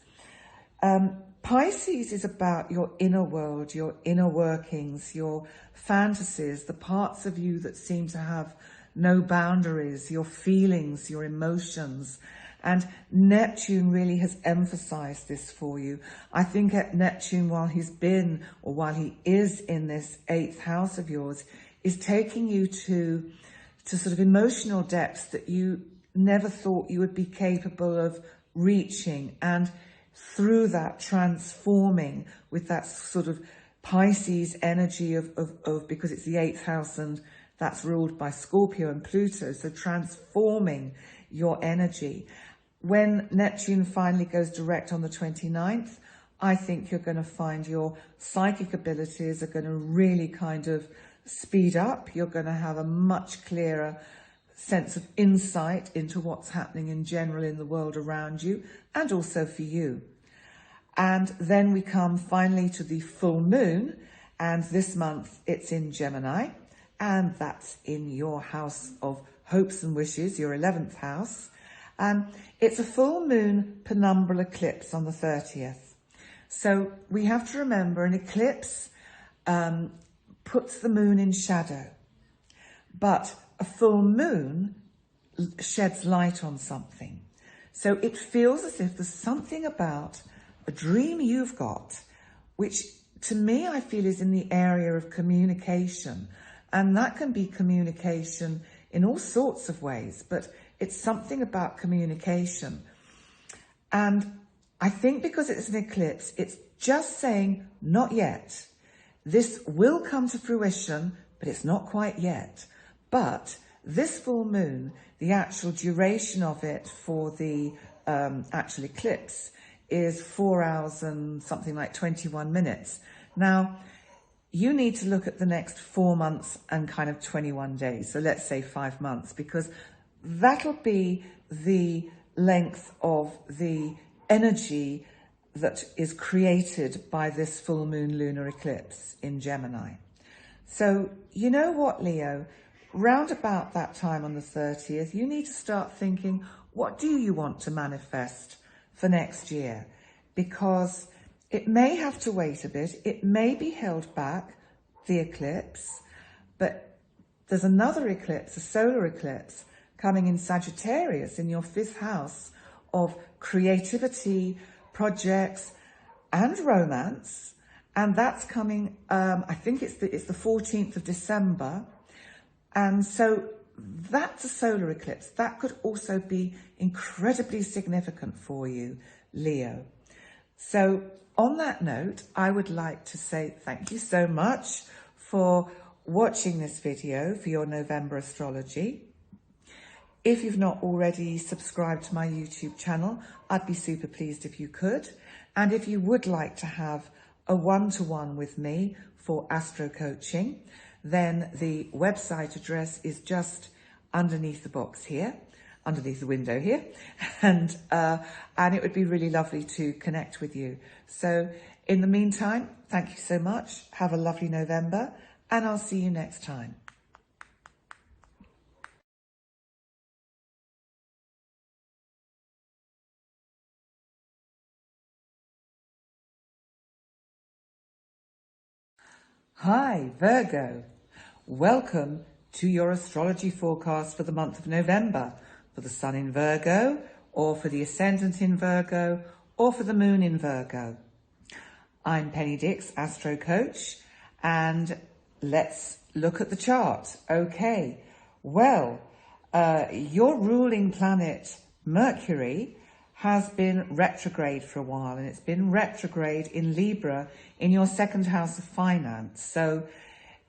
Pisces is about your inner world, your inner workings, your fantasies, the parts of you that seem to have no boundaries, your feelings, your emotions. And Neptune really has emphasized this for you. I think at Neptune, while he is in this 8th house of yours, is taking you to sort of emotional depths that you never thought you would be capable of reaching. And through that, transforming with that sort of Pisces energy of because it's the 8th house and that's ruled by Scorpio and Pluto. So transforming your energy. When Neptune finally goes direct on the 29th, I think you're going to find your psychic abilities are going to really kind of speed up. You're going to have a much clearer sense of insight into what's happening in general in the world around you and also for you. And then we come finally to the full moon, and this month it's in Gemini, and that's in your house of hopes and wishes, your 11th house. It's a full moon penumbral eclipse on the 30th. So we have to remember an eclipse puts the moon in shadow, but a full moon sheds light on something. So it feels as if there's something about a dream you've got, which to me I feel is in the area of communication. And that can be communication in all sorts of ways, but it's something about communication. And I think because it's an eclipse, it's just saying, not yet. This will come to fruition, but it's not quite yet. But this full moon, the actual duration of it for the actual eclipse is 4 hours and something like 21 minutes. Now, you need to look at the next 4 months and kind of 21 days. So let's say 5 months, because that'll be the length of the energy that is created by this full moon lunar eclipse in Gemini. So you know what, Leo? Round about that time on the 30th, you need to start thinking, what do you want to manifest for next year? Because it may have to wait a bit. It may be held back, the eclipse, but there's another eclipse, a solar eclipse, coming in Sagittarius in your 5th house of creativity, projects, and romance. And that's coming, I think it's the 14th of December. And so that's a solar eclipse. That could also be incredibly significant for you, Leo. So on that note, I would like to say thank you so much for watching this video for your November astrology. If you've not already subscribed to my YouTube channel, I'd be super pleased if you could. And if you would like to have a one-to-one with me for astro coaching, then the website address is just underneath the box here, underneath the window here, and it would be really lovely to connect with you. So in the meantime, thank you so much. Have a lovely November, and I'll see you next time. Hi, Virgo. Welcome to your astrology forecast for the month of November, for the sun in Virgo, or for the ascendant in Virgo, or for the moon in Virgo. I'm Penny Dix Astro Coach, and let's look at the chart. Okay, well, your ruling planet, Mercury, has been retrograde for a while, and it's been retrograde in Libra in your 2nd house of finance. So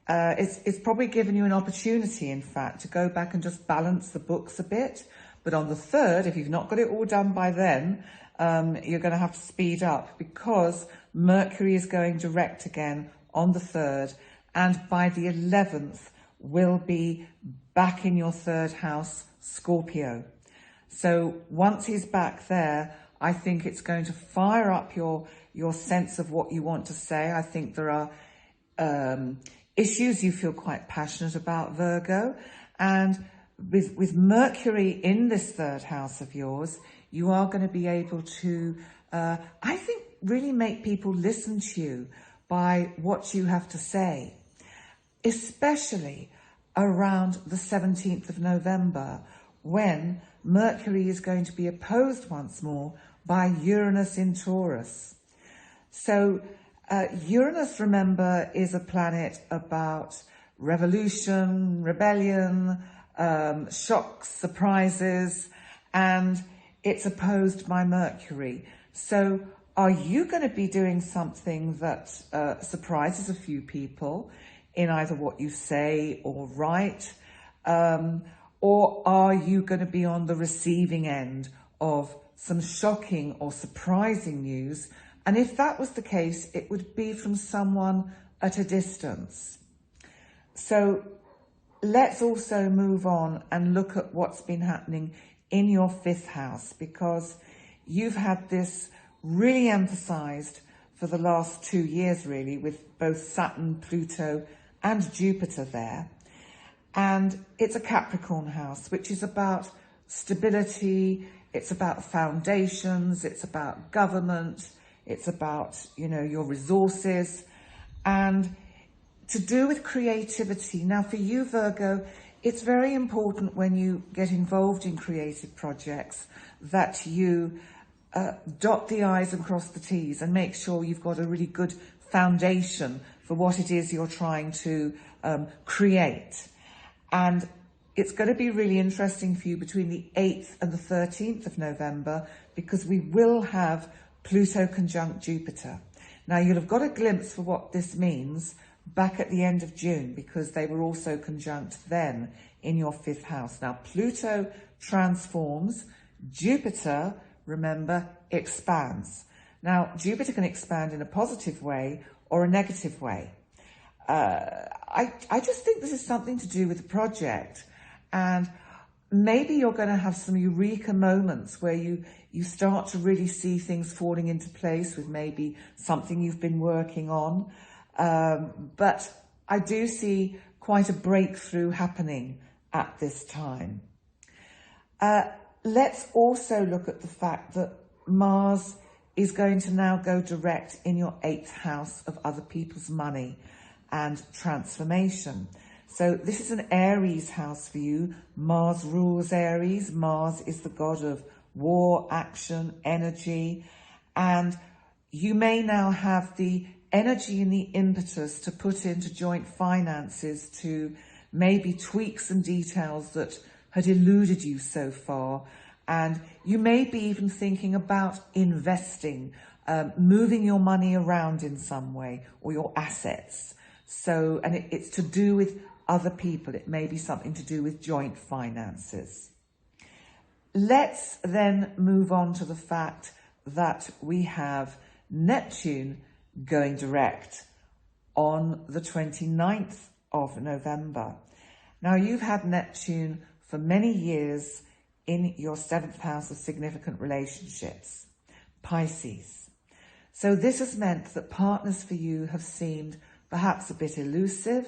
it's probably given you an opportunity, in fact, to go back and just balance the books a bit. But on the 3rd, if you've not got it all done by then, you're going to have to speed up, because Mercury is going direct again on the 3rd, and by the 11th will be back in your 3rd house, Scorpio. So once he's back there, I think it's going to fire up your sense of what you want to say. I think there are issues you feel quite passionate about, Virgo, and with Mercury in this third house of yours, you are going to be able to, I think, really make people listen to you by what you have to say, especially around the 17th of November, when Mercury is going to be opposed once more by Uranus in Taurus. So Uranus, remember, is a planet about revolution, rebellion, shocks, surprises, and it's opposed by Mercury. So are you going to be doing something that surprises a few people in either what you say or write? Or are you going to be on the receiving end of some shocking or surprising news? And if that was the case, it would be from someone at a distance. So let's also move on and look at what's been happening in your 5th house, because you've had this really emphasized for the last 2 years, really, with both Saturn, Pluto and Jupiter there. And it's a Capricorn house, which is about stability, it's about foundations, it's about government, it's about, you know, your resources, and to do with creativity. Now, for you, Virgo, it's very important when you get involved in creative projects that you dot the I's and cross the T's and make sure you've got a really good foundation for what it is you're trying to create. And it's going to be really interesting for you between the 8th and the 13th of November, because we will have Pluto conjunct Jupiter. Now, you'll have got a glimpse for what this means back at the end of June, because they were also conjunct then in your 5th house. Now, Pluto transforms, Jupiter, remember, expands. Now, Jupiter can expand in a positive way or a negative way. I just think this is something to do with the project, and maybe you're going to have some eureka moments where you start to really see things falling into place with maybe something you've been working on. But I do see quite a breakthrough happening at this time. Let's also look at the fact that Mars is going to now go direct in your 8th house of other people's money and transformation. So this is an Aries house for you. Mars rules Aries. Mars is the god of war, action, energy. And you may now have the energy and the impetus to put into joint finances to maybe tweak some details that had eluded you so far. And you may be even thinking about investing, moving your money around in some way, or your assets. So, and it's to do with other people. It may be something to do with joint finances. Let's then move on to the fact that we have Neptune going direct on the 29th of November. Now, you've had Neptune for many years in your 7th house of significant relationships, Pisces. So this has meant that partners for you have seemed perhaps a bit elusive.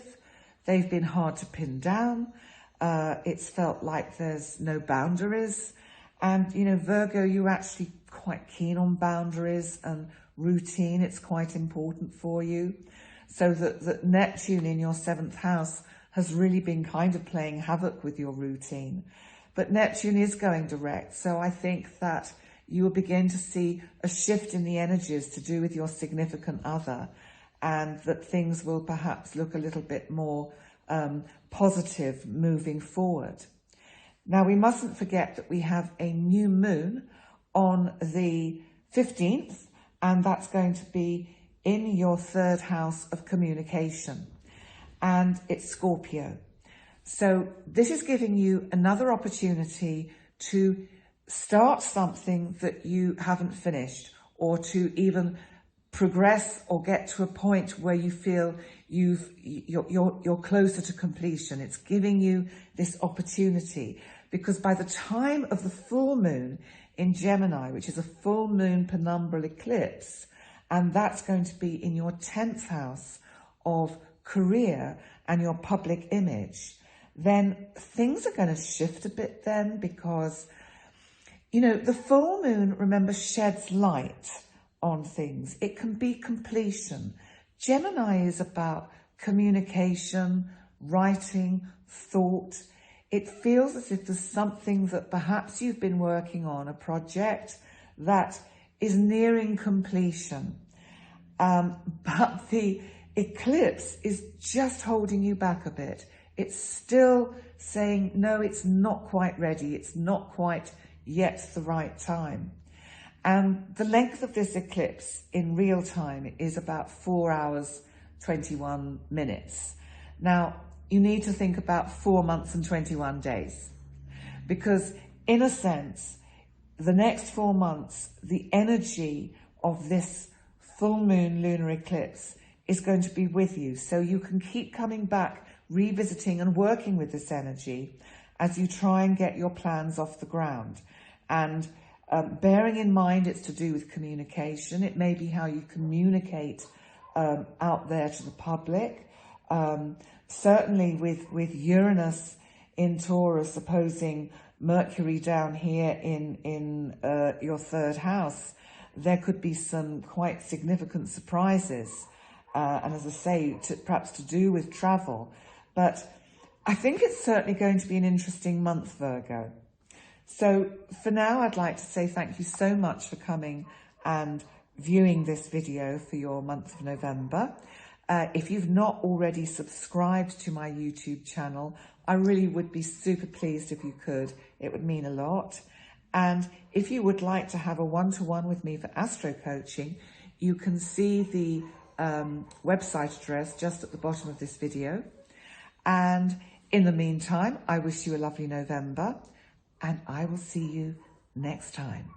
They've been hard to pin down. It's felt like there's no boundaries. And, you know, Virgo, you're actually quite keen on boundaries and routine. It's quite important for you. So that Neptune in your 7th house has really been kind of playing havoc with your routine. But Neptune is going direct. So I think that you will begin to see a shift in the energies to do with your significant other, and that things will perhaps look a little bit more positive moving forward. Now, we mustn't forget that we have a new moon on the 15th, and that's going to be in your 3rd house of communication, and it's Scorpio. So this is giving you another opportunity to start something that you haven't finished, or to even progress or get to a point where you feel you're closer to completion. It's giving you this opportunity, because by the time of the full moon in Gemini, which is a full moon penumbral eclipse, and that's going to be in your 10th house of career and your public image, then things are going to shift a bit then, because, you know, the full moon, remember, sheds light on things. It can be completion. Gemini is about communication, writing, thought. It feels as if there's something that perhaps you've been working on, a project that is nearing completion. But the eclipse is just holding you back a bit. It's still saying, no, it's not quite ready. It's not quite yet the right time. And the length of this eclipse in real time is about 4 hours, 21 minutes. Now, you need to think about 4 months and 21 days, because in a sense, the next 4 months, the energy of this full moon lunar eclipse is going to be with you. So you can keep coming back, revisiting and working with this energy as you try and get your plans off the ground. And bearing in mind it's to do with communication. It may be how you communicate out there to the public. Certainly with Uranus in Taurus opposing Mercury down here in your third house, there could be some quite significant surprises. And as I say, perhaps to do with travel. But I think it's certainly going to be an interesting month, Virgo. So for now, I'd like to say thank you so much for coming and viewing this video for your month of November. If you've not already subscribed to my YouTube channel, I really would be super pleased if you could. It would mean a lot. And if you would like to have a one-to-one with me for astro coaching, you can see the website address just at the bottom of this video. And in the meantime, I wish you a lovely November, and I will see you next time.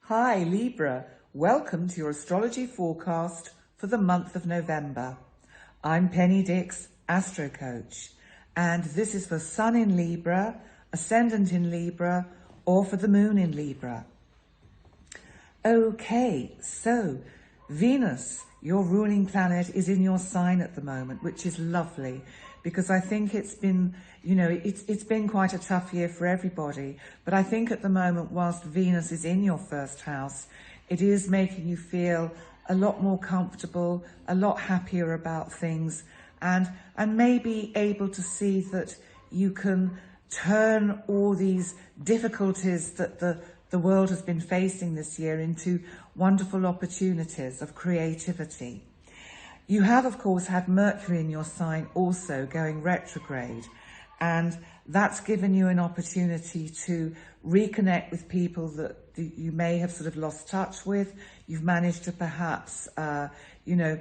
Hi Libra, welcome to your astrology forecast for the month of November. I'm Penny Dix Astro Coach, and this is for Sun in Libra, Ascendant in Libra, or for the Moon in Libra. Okay, so Venus, your ruling planet, is in your sign at the moment, which is lovely, because I think it's been, you know, it's been quite a tough year for everybody. But I think at the moment, whilst Venus is in your first house, it is making you feel a lot more comfortable, a lot happier about things, and maybe able to see that you can turn all these difficulties that the world has been facing this year into wonderful opportunities of creativity. You have, of course, had Mercury in your sign also going retrograde, and that's given you an opportunity to reconnect with people that you may have sort of lost touch with. You've managed to perhaps, you know,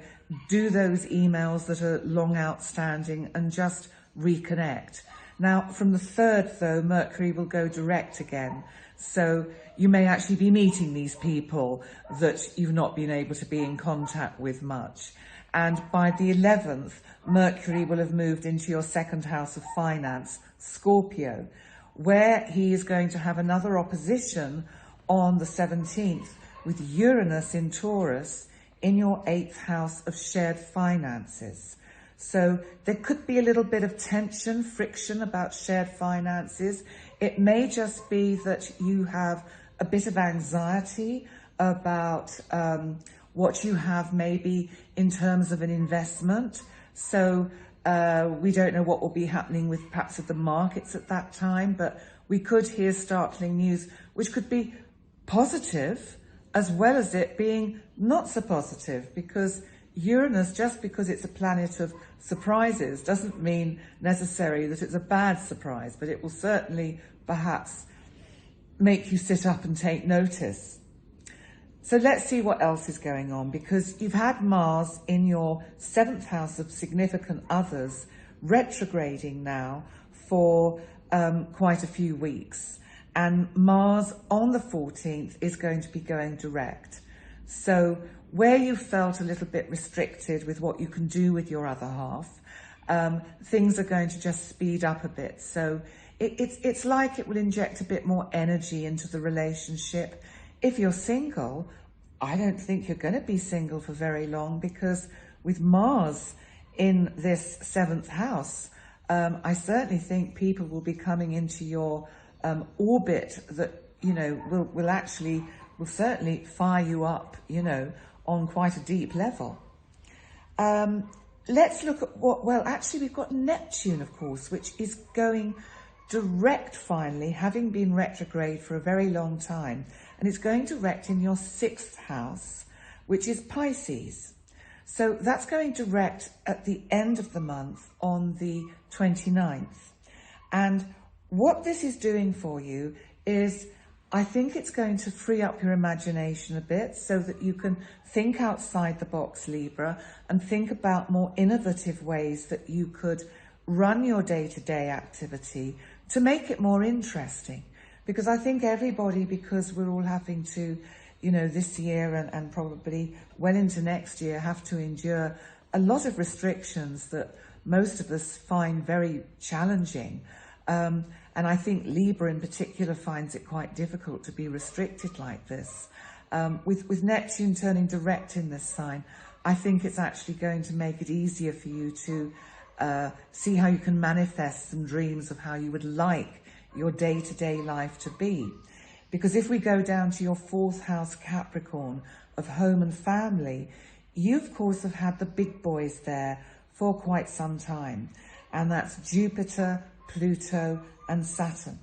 do those emails that are long outstanding and just reconnect. Now, from the 3rd, though, Mercury will go direct again. So you may actually be meeting these people that you've not been able to be in contact with much. And by the 11th, Mercury will have moved into your 2nd house of finance, Scorpio, where he is going to have another opposition on the 17th with Uranus in Taurus in your 8th house of shared finances. So there could be a little bit of tension, friction about shared finances. It may just be that you have a bit of anxiety about what you have maybe in terms of an investment. So we don't know what will be happening with perhaps at the markets at that time, but we could hear startling news, which could be positive as well as it being not so positive, because Uranus, just because it's a planet of surprises, doesn't mean necessarily that it's a bad surprise, but it will certainly perhaps make you sit up and take notice. So let's see what else is going on, because you've had Mars in your 7th house of significant others retrograding now for quite a few weeks. And Mars on the 14th is going to be going direct. So where you felt a little bit restricted with what you can do with your other half, things are going to just speed up a bit. So It's like it will inject a bit more energy into the relationship. If you're single, I don't think you're going to be single for very long, because with Mars in this 7th house, I certainly think people will be coming into your orbit that, you know, will certainly fire you up, you know, on quite a deep level. Let's look at well, actually we've got Neptune, of course, which is going direct finally, having been retrograde for a very long time. And it's going direct in your 6th house, which is Pisces. So that's going direct at the end of the month on the 29th. And what this is doing for you is, I think it's going to free up your imagination a bit so that you can think outside the box, Libra, and think about more innovative ways that you could run your day-to-day activity to make it more interesting. Because I think everybody, because we're all having to, you know, this year and probably well into next year, have to endure a lot of restrictions that most of us find very challenging. And I think Libra in particular finds it quite difficult to be restricted like this. With Neptune turning direct in this sign, I think it's actually going to make it easier for you to see how you can manifest some dreams of how you would like your day-to-day life to be. Because if we go down to your 4th house, Capricorn, of home and family, you of course have had the big boys there for quite some time. And that's Jupiter, Pluto and Saturn.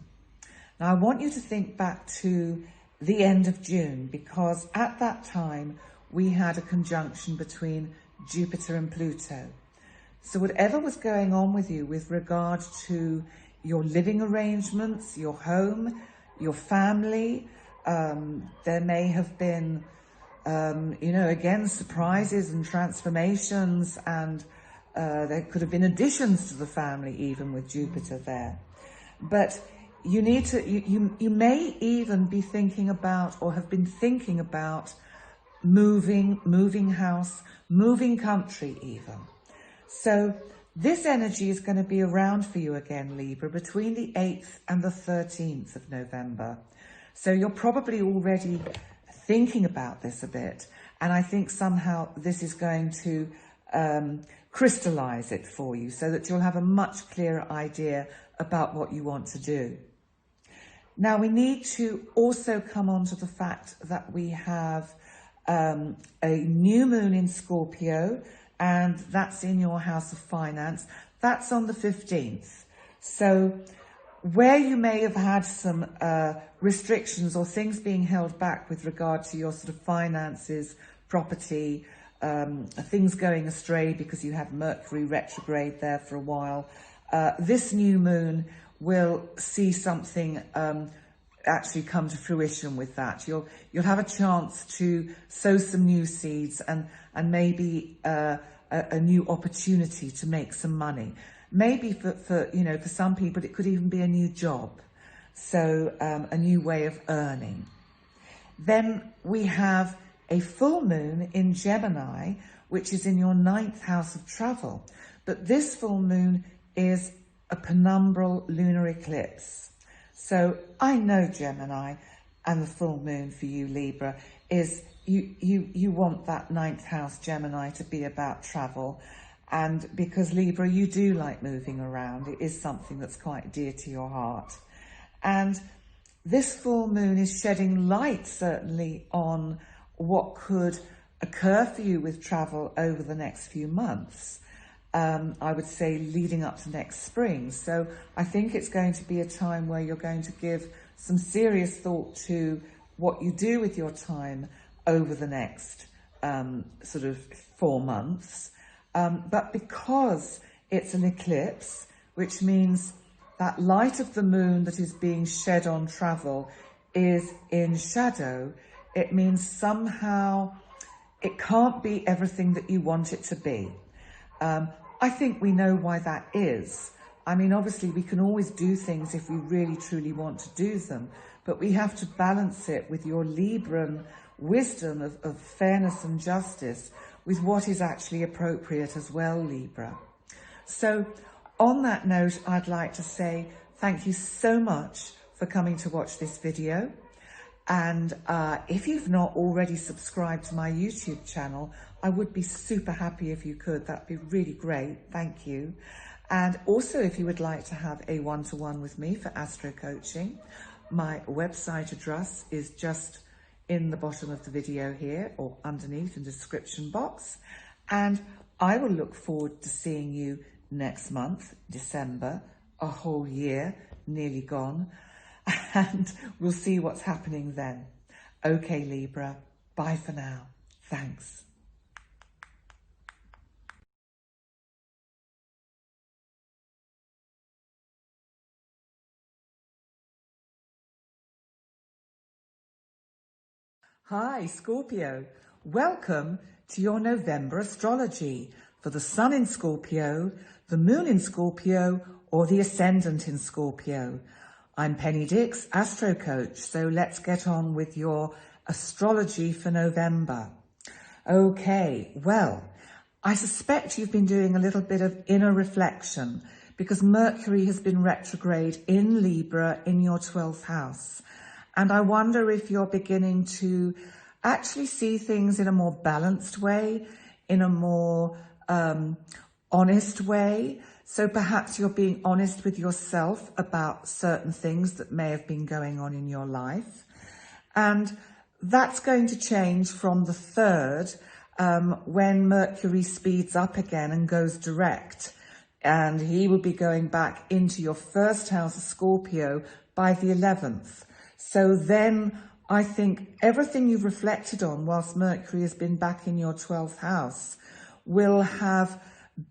Now I want you to think back to the end of June, because at that time we had a conjunction between Jupiter and Pluto. So whatever was going on with you with regard to your living arrangements, your home, your family, there may have been, you know, again, surprises and transformations, and there could have been additions to the family even with Jupiter there. But you need to, you may even be thinking about, or have been thinking about, moving house, moving country even. So this energy is going to be around for you again, Libra, between the 8th and the 13th of November. So you're probably already thinking about this a bit. And I think somehow this is going to crystallize it for you so that you'll have a much clearer idea about what you want to do. Now, we need to also come on to the fact that we have a new moon in Scorpio, and that's in your house of finance. That's on the 15th. So where you may have had some restrictions or things being held back with regard to your sort of finances, property, things going astray because you had Mercury retrograde there for a while, this new moon will see something actually come to fruition with that. You'll have a chance to sow some new seeds and maybe a new opportunity to make some money. Maybe for you know, for some people it could even be a new job, so a new way of earning. Then we have a full moon in Gemini, which is in your 9th house of travel. But this full moon is a penumbral lunar eclipse. So I know, Gemini, and the full moon for you, Libra, is you want that 9th house, Gemini, to be about travel. And because, Libra, you do like moving around. It is something that's quite dear to your heart. And this full moon is shedding light, certainly, on what could occur for you with travel over the next few months. I would say leading up to next spring. So I think it's going to be a time where you're going to give some serious thought to what you do with your time over the next sort of 4 months. But because it's an eclipse, which means that light of the moon that is being shed on travel is in shadow, it means somehow it can't be everything that you want it to be. I think we know why that is. I mean, obviously we can always do things if we really truly want to do them, but we have to balance it with your Libran wisdom of fairness and justice with what is actually appropriate as well, Libra. So on that note, I'd like to say Thank you so much for coming to watch this video. And if you've not already subscribed to my YouTube channel, I would be super happy if you could. That'd be really great. Thank you. And also, if you would like to have a one-to-one with me for astro coaching, my website address is just in the bottom of the video here or underneath in the description box. And I will look forward to seeing you next month, December, a whole year nearly gone. And we'll see what's happening then. Okay, Libra, bye for now. Thanks. Hi, Scorpio. Welcome to your November astrology for the Sun in Scorpio, the Moon in Scorpio, or the Ascendant in Scorpio. I'm Penny Dix Astro Coach, so let's get on with your astrology for November. Okay, well, I suspect you've been doing a little bit of inner reflection because Mercury has been retrograde in Libra in your 12th house. And I wonder if you're beginning to actually see things in a more balanced way, in a more honest way. So perhaps you're being honest with yourself about certain things that may have been going on in your life. And that's going to change from the 3rd when Mercury speeds up again and goes direct. And he will be going back into your 1st house of Scorpio by the 11th. So then I think everything you've reflected on whilst Mercury has been back in your 12th house will have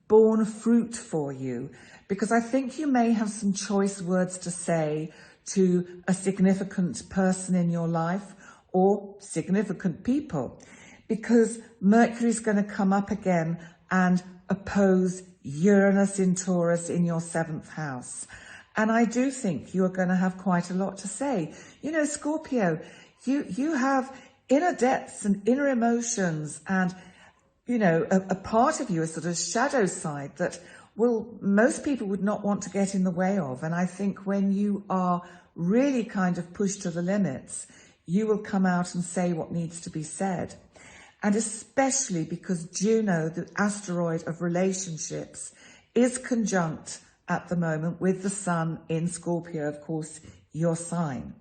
borne fruit for you, because I think you may have some choice words to say to a significant person in your life or significant people, because Mercury is going to come up again and oppose Uranus in Taurus in your 7th house. And I do think you are going to have quite a lot to say. You know, Scorpio, you have inner depths and inner emotions and, you know, a part of you, a sort of shadow side that most people would not want to get in the way of. And I think when you are really kind of pushed to the limits, you will come out and say what needs to be said. And especially because Juno, the asteroid of relationships, is conjunct at the moment with the Sun in Scorpio, of course, your sign.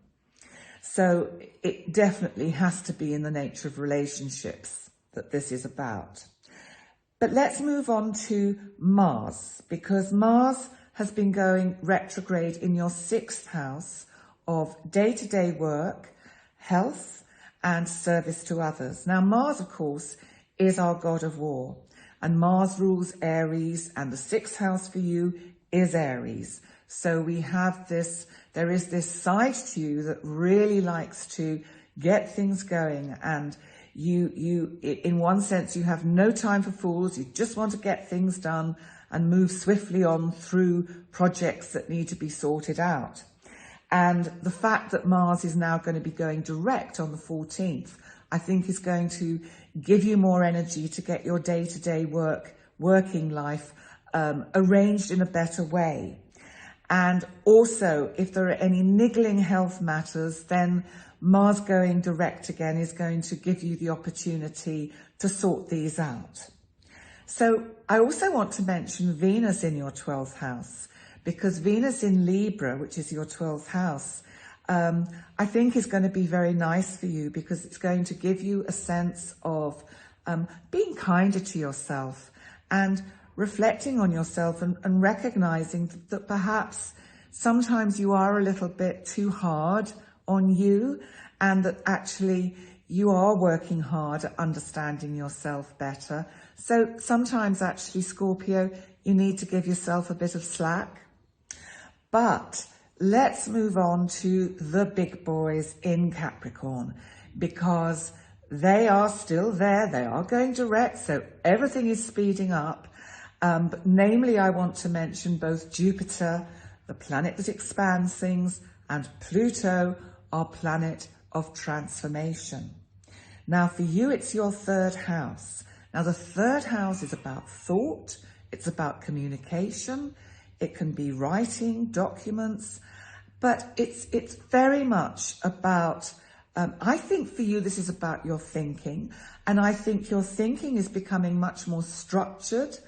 So it definitely has to be in the nature of relationships that this is about. But let's move on to Mars, because Mars has been going retrograde in your 6th house of day-to-day work, health, and service to others. Now, Mars, of course, is our god of war, and Mars rules Aries, and the 6th house for you is Aries. So we have this, there is this side to you that really likes to get things going, and you in one sense you have no time for fools. You just want to get things done and move swiftly on through projects that need to be sorted out. And the fact that Mars is now going to be going direct on the 14th, I think is going to give you more energy to get your day-to-day working life arranged in a better way. And also, if there are any niggling health matters, then Mars going direct again is going to give you the opportunity to sort these out. So I also want to mention Venus in your 12th house, because Venus in Libra, which is your 12th house, I think is going to be very nice for you, because it's going to give you a sense of being kinder to yourself and reflecting on yourself and recognizing that perhaps sometimes you are a little bit too hard on you, and that actually you are working hard at understanding yourself better. So sometimes actually, Scorpio, you need to give yourself a bit of slack. But let's move on to the big boys in Capricorn, because they are still there. They are going direct, so everything is speeding up. But namely, I want to mention both Jupiter, the planet that expands things, and Pluto, our planet of transformation. Now, for you, it's your 3rd house. Now, the 3rd house is about thought. It's about communication. It can be writing, documents, but it's very much about, I think for you, this is about your thinking. And I think your thinking is becoming much more structured.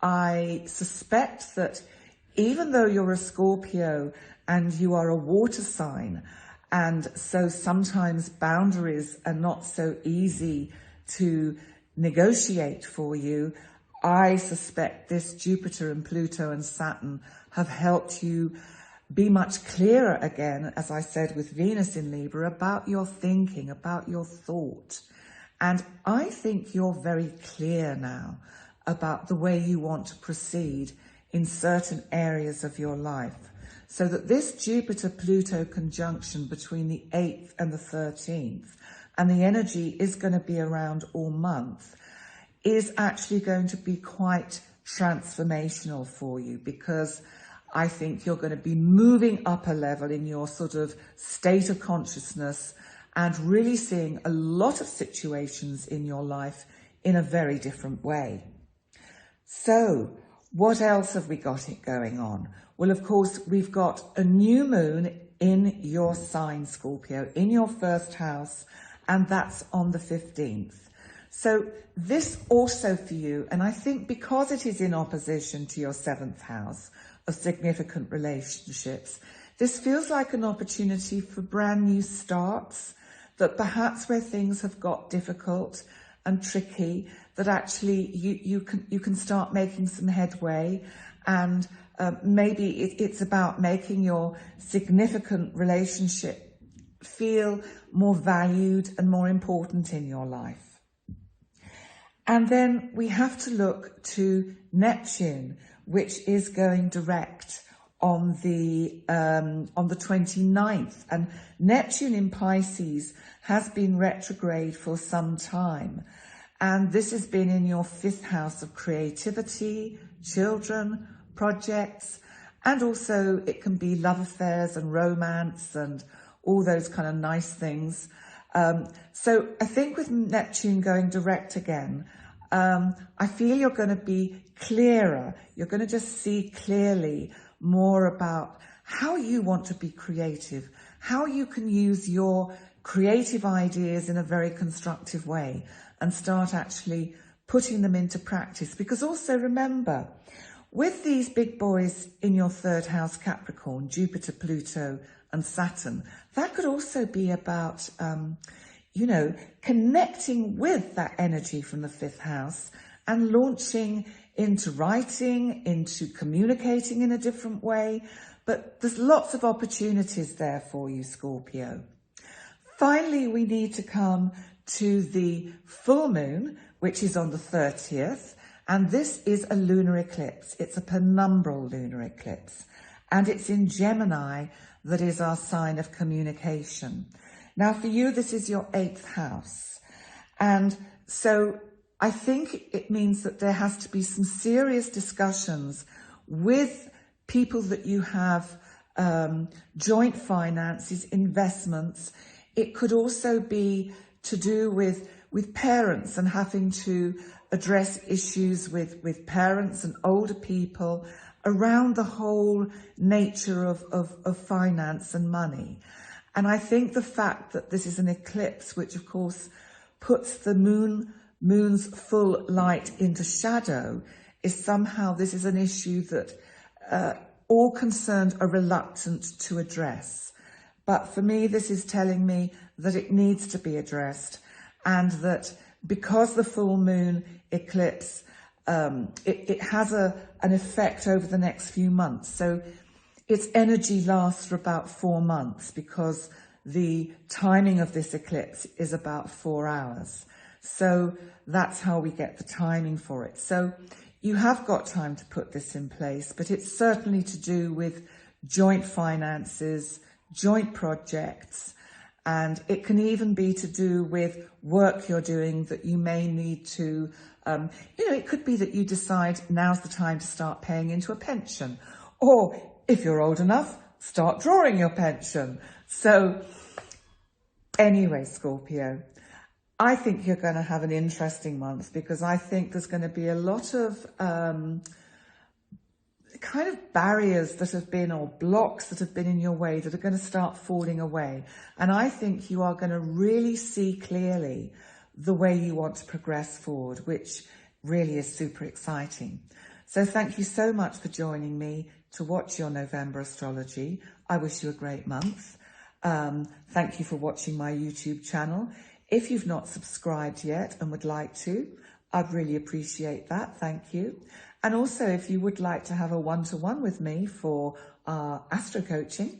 I suspect that even though you're a Scorpio and you are a water sign, and so sometimes boundaries are not so easy to negotiate for you, I suspect this Jupiter and Pluto and Saturn have helped you be much clearer again, as I said, with Venus in Libra, about your thinking, about your thought. And I think you're very clear now about the way you want to proceed in certain areas of your life. So that this Jupiter-Pluto conjunction between the 8th and the 13th, and the energy is going to be around all month, is actually going to be quite transformational for you, because I think you're going to be moving up a level in your sort of state of consciousness and really seeing a lot of situations in your life in a very different way. So what else have we got it going on? Well, of course, we've got a new moon in your sign, Scorpio, in your first house, and that's on the 15th. So this also for you, and I think because it is in opposition to your 7th house of significant relationships, this feels like an opportunity for brand new starts, that perhaps where things have got difficult and tricky, that actually you can start making some headway, and maybe it's about making your significant relationship feel more valued and more important in your life. And then we have to look to Neptune, which is going direct on the 29th. And Neptune in Pisces has been retrograde for some time. And this has been in your 5th house of creativity, children, projects, and also it can be love affairs and romance and all those kind of nice things. So I think with Neptune going direct again, I feel you're going to be clearer. You're going to just see clearly more about how you want to be creative, how you can use your creative ideas in a very constructive way and start actually putting them into practice. Because also remember, with these big boys in your 3rd house, Capricorn, Jupiter, Pluto and Saturn, that could also be about, connecting with that energy from the 5th house and launching into writing, into communicating in a different way. But there's lots of opportunities there for you, Scorpio. Finally, we need to come to the full moon, which is on the 30th. And this is a lunar eclipse. It's a penumbral lunar eclipse. And it's in Gemini, that is our sign of communication. Now, for you, this is your 8th house. And so I think it means that there has to be some serious discussions with people that you have joint finances, investments. It could also be to do with parents and having to address issues with parents and older people around the whole nature of finance and money. And I think the fact that this is an eclipse, which of course puts the moon's full light into shadow, is somehow this is an issue that all concerned are reluctant to address. But for me, this is telling me that it needs to be addressed, and that because the full moon eclipse, it has an effect over the next few months. So its energy lasts for about 4 months, because the timing of this eclipse is about 4 hours. So that's how we get the timing for it. So you have got time to put this in place, but it's certainly to do with joint finances, joint projects, and it can even be to do with work you're doing that you may need to, it could be that you decide now's the time to start paying into a pension, or if you're old enough, start drawing your pension. So anyway, Scorpio, I think you're going to have an interesting month, because I think there's going to be a lot of, kind of barriers that have been, or blocks that have been in your way, that are going to start falling away. And I think you are going to really see clearly the way you want to progress forward, which really is super exciting. So thank you so much for joining me to watch your November astrology. I wish you a great month. Thank you for watching my YouTube channel. If you've not subscribed yet and would like to, I'd really appreciate that. Thank you. And also, if you would like to have a one-to-one with me for astro coaching,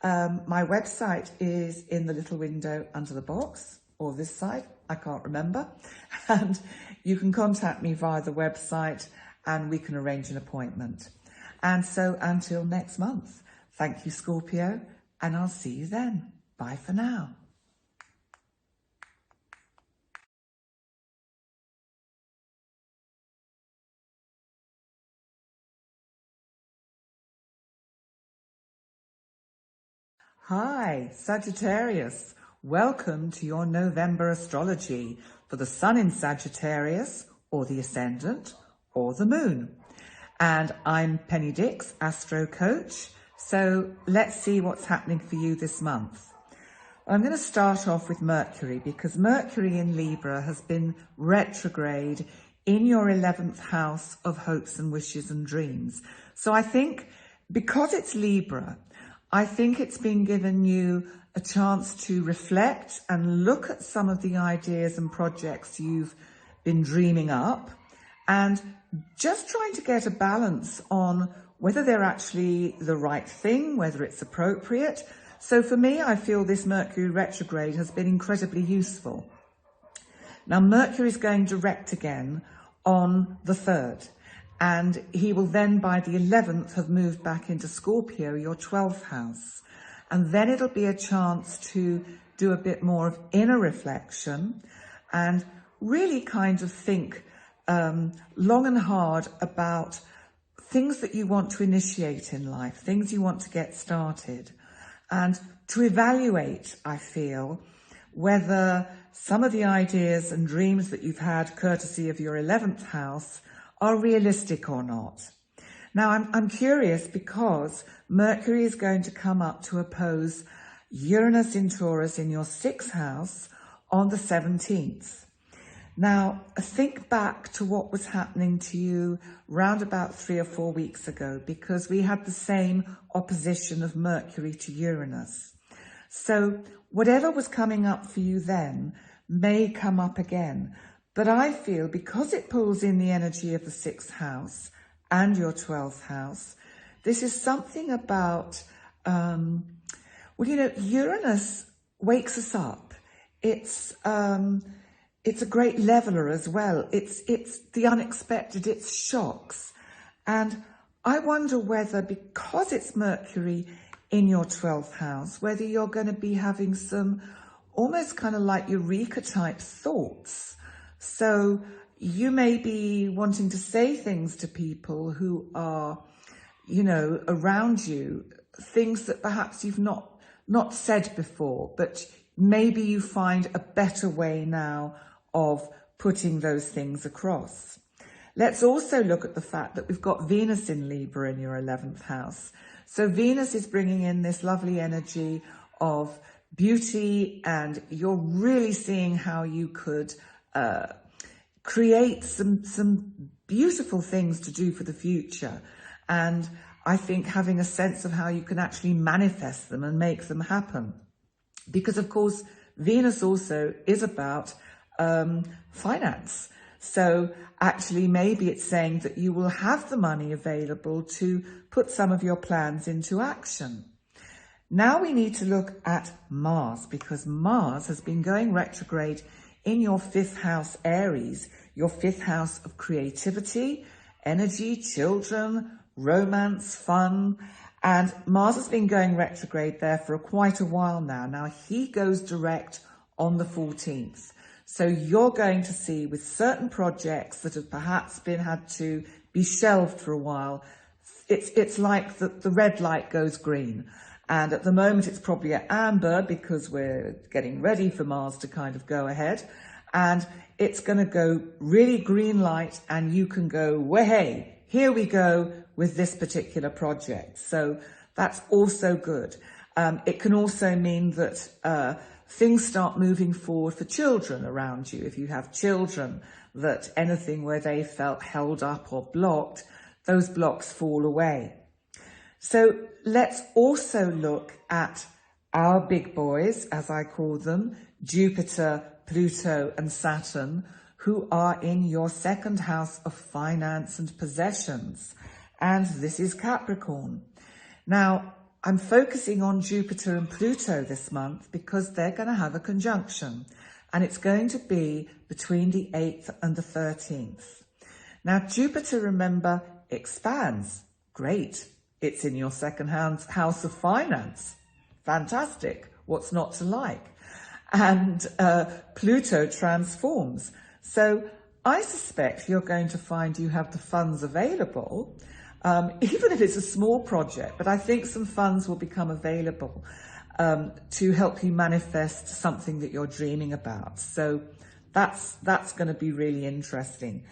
my website is in the little window under the box, or this side, I can't remember. And you can contact me via the website and we can arrange an appointment. And so until next month, thank you, Scorpio, and I'll see you then. Bye for now. Hi, Sagittarius. Welcome to your November astrology for the Sun in Sagittarius, or the Ascendant, or the Moon. And I'm Penny Dix Astro Coach. So let's see what's happening for you this month. I'm going to start off with Mercury, because Mercury in Libra has been retrograde in your 11th house of hopes and wishes and dreams. So I think because it's Libra, I think it's been given you a chance to reflect and look at some of the ideas and projects you've been dreaming up, and just trying to get a balance on whether they're actually the right thing, whether it's appropriate. So for me, I feel this Mercury retrograde has been incredibly useful. Now, Mercury is going direct again on the 3rd. And he will then, by the 11th, have moved back into Scorpio, your 12th house. And then it'll be a chance to do a bit more of inner reflection and really kind of think long and hard about things that you want to initiate in life, things you want to get started. And to evaluate, I feel, whether some of the ideas and dreams that you've had courtesy of your 11th house are realistic or not. Now, I'm curious because Mercury is going to come up to oppose Uranus in Taurus in your 6th house on the 17th. Now, think back to what was happening to you round about 3 or 4 weeks ago, because we had the same opposition of Mercury to Uranus. So whatever was coming up for you then may come up again. But I feel because it pulls in the energy of the 6th house and your 12th house, this is something about, Uranus wakes us up. It's a great leveler as well. It's the unexpected, it's shocks. And I wonder whether, because it's Mercury in your 12th house, whether you're going to be having some almost kind of like eureka type thoughts. So you may be wanting to say things to people who are, around you, things that perhaps you've not said before, but maybe you find a better way now of putting those things across. Let's also look at the fact that we've got Venus in Libra in your 11th house. So Venus is bringing in this lovely energy of beauty, and you're really seeing how you could create some beautiful things to do for the future. And I think having a sense of how you can actually manifest them and make them happen. Because of course, Venus also is about finance. So actually, maybe it's saying that you will have the money available to put some of your plans into action. Now we need to look at Mars, because Mars has been going retrograde in your 5th house, Aries, your 5th house of creativity, energy, children, romance, fun. And Mars has been going retrograde there for quite a while now. Now he goes direct on the 14th. So you're going to see with certain projects that have perhaps had to be shelved for a while, it's like the red light goes green. And at the moment, it's probably at amber because we're getting ready for Mars to kind of go ahead. And it's going to go really green light, and you can go, well, hey, here we go. with this particular project. So that's also good. It can also mean that things start moving forward for children around you. If you have children, that anything where they felt held up or blocked, those blocks fall away. So let's also look at our big boys, as I call them, Jupiter, Pluto and Saturn, who are in your second house of finance and possessions. And this is Capricorn. Now, I'm focusing on Jupiter and Pluto this month because they're going to have a conjunction, and it's going to be between the 8th and the 13th. Now, Jupiter, remember, expands. Great. It's in your second house of finance. Fantastic. What's not to like? And Pluto transforms. So I suspect you're going to find you have the funds available, even if it's a small project, but I think some funds will become available to help you manifest something that you're dreaming about. So that's going to be really interesting.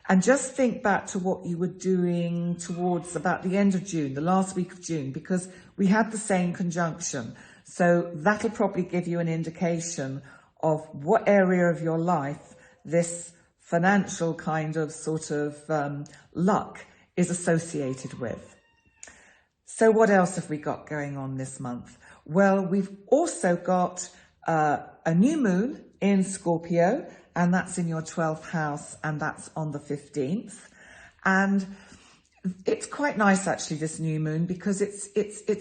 And just think back to what you were doing towards about the end of June, the last week of June, because we had the same conjunction. So that'll probably give you an indication of what area of your life this financial kind of sort of luck is associated with. So what else have we got going on this month? Well, we've also got a new moon in Scorpio, and that's in your 12th house, and that's on the 15th. And it's quite nice, actually, this new moon, because it's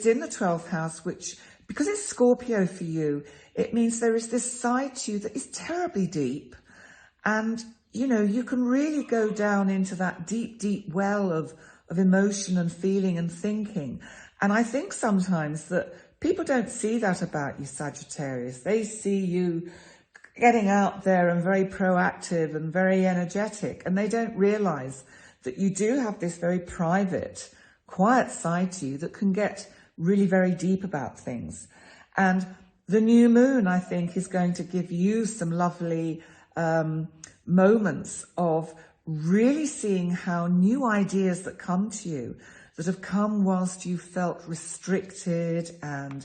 in the 12th house, which, because it's Scorpio for you, it means there is this side to you that is terribly deep. And, you know, you can really go down into that deep, deep well of emotion and feeling and thinking. And I think sometimes that people don't see that about you, Sagittarius. They see you getting out there and very proactive and very energetic, and they don't realize that you do have this very private, quiet side to you that can get really very deep about things. And the new moon, I think, is going to give you some lovely moments of really seeing how new ideas that come to you, that have come whilst you felt restricted and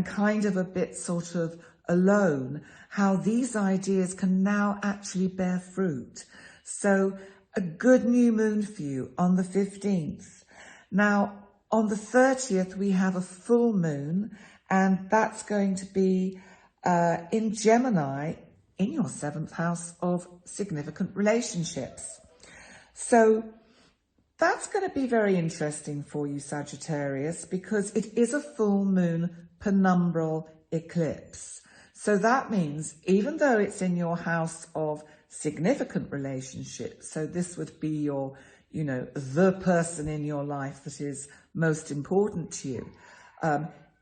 kind of a bit sort of alone, how these ideas can now actually bear fruit. So a good new moon for you on the 15th. Now, on the 30th, we have a full moon, and that's going to be in Gemini, in your 7th house of significant relationships. So that's going to be very interesting for you, Sagittarius, because it is a full moon penumbral eclipse. So that means even though it's in your house of significant relationships, so this would be your, you know, the person in your life that is most important to you.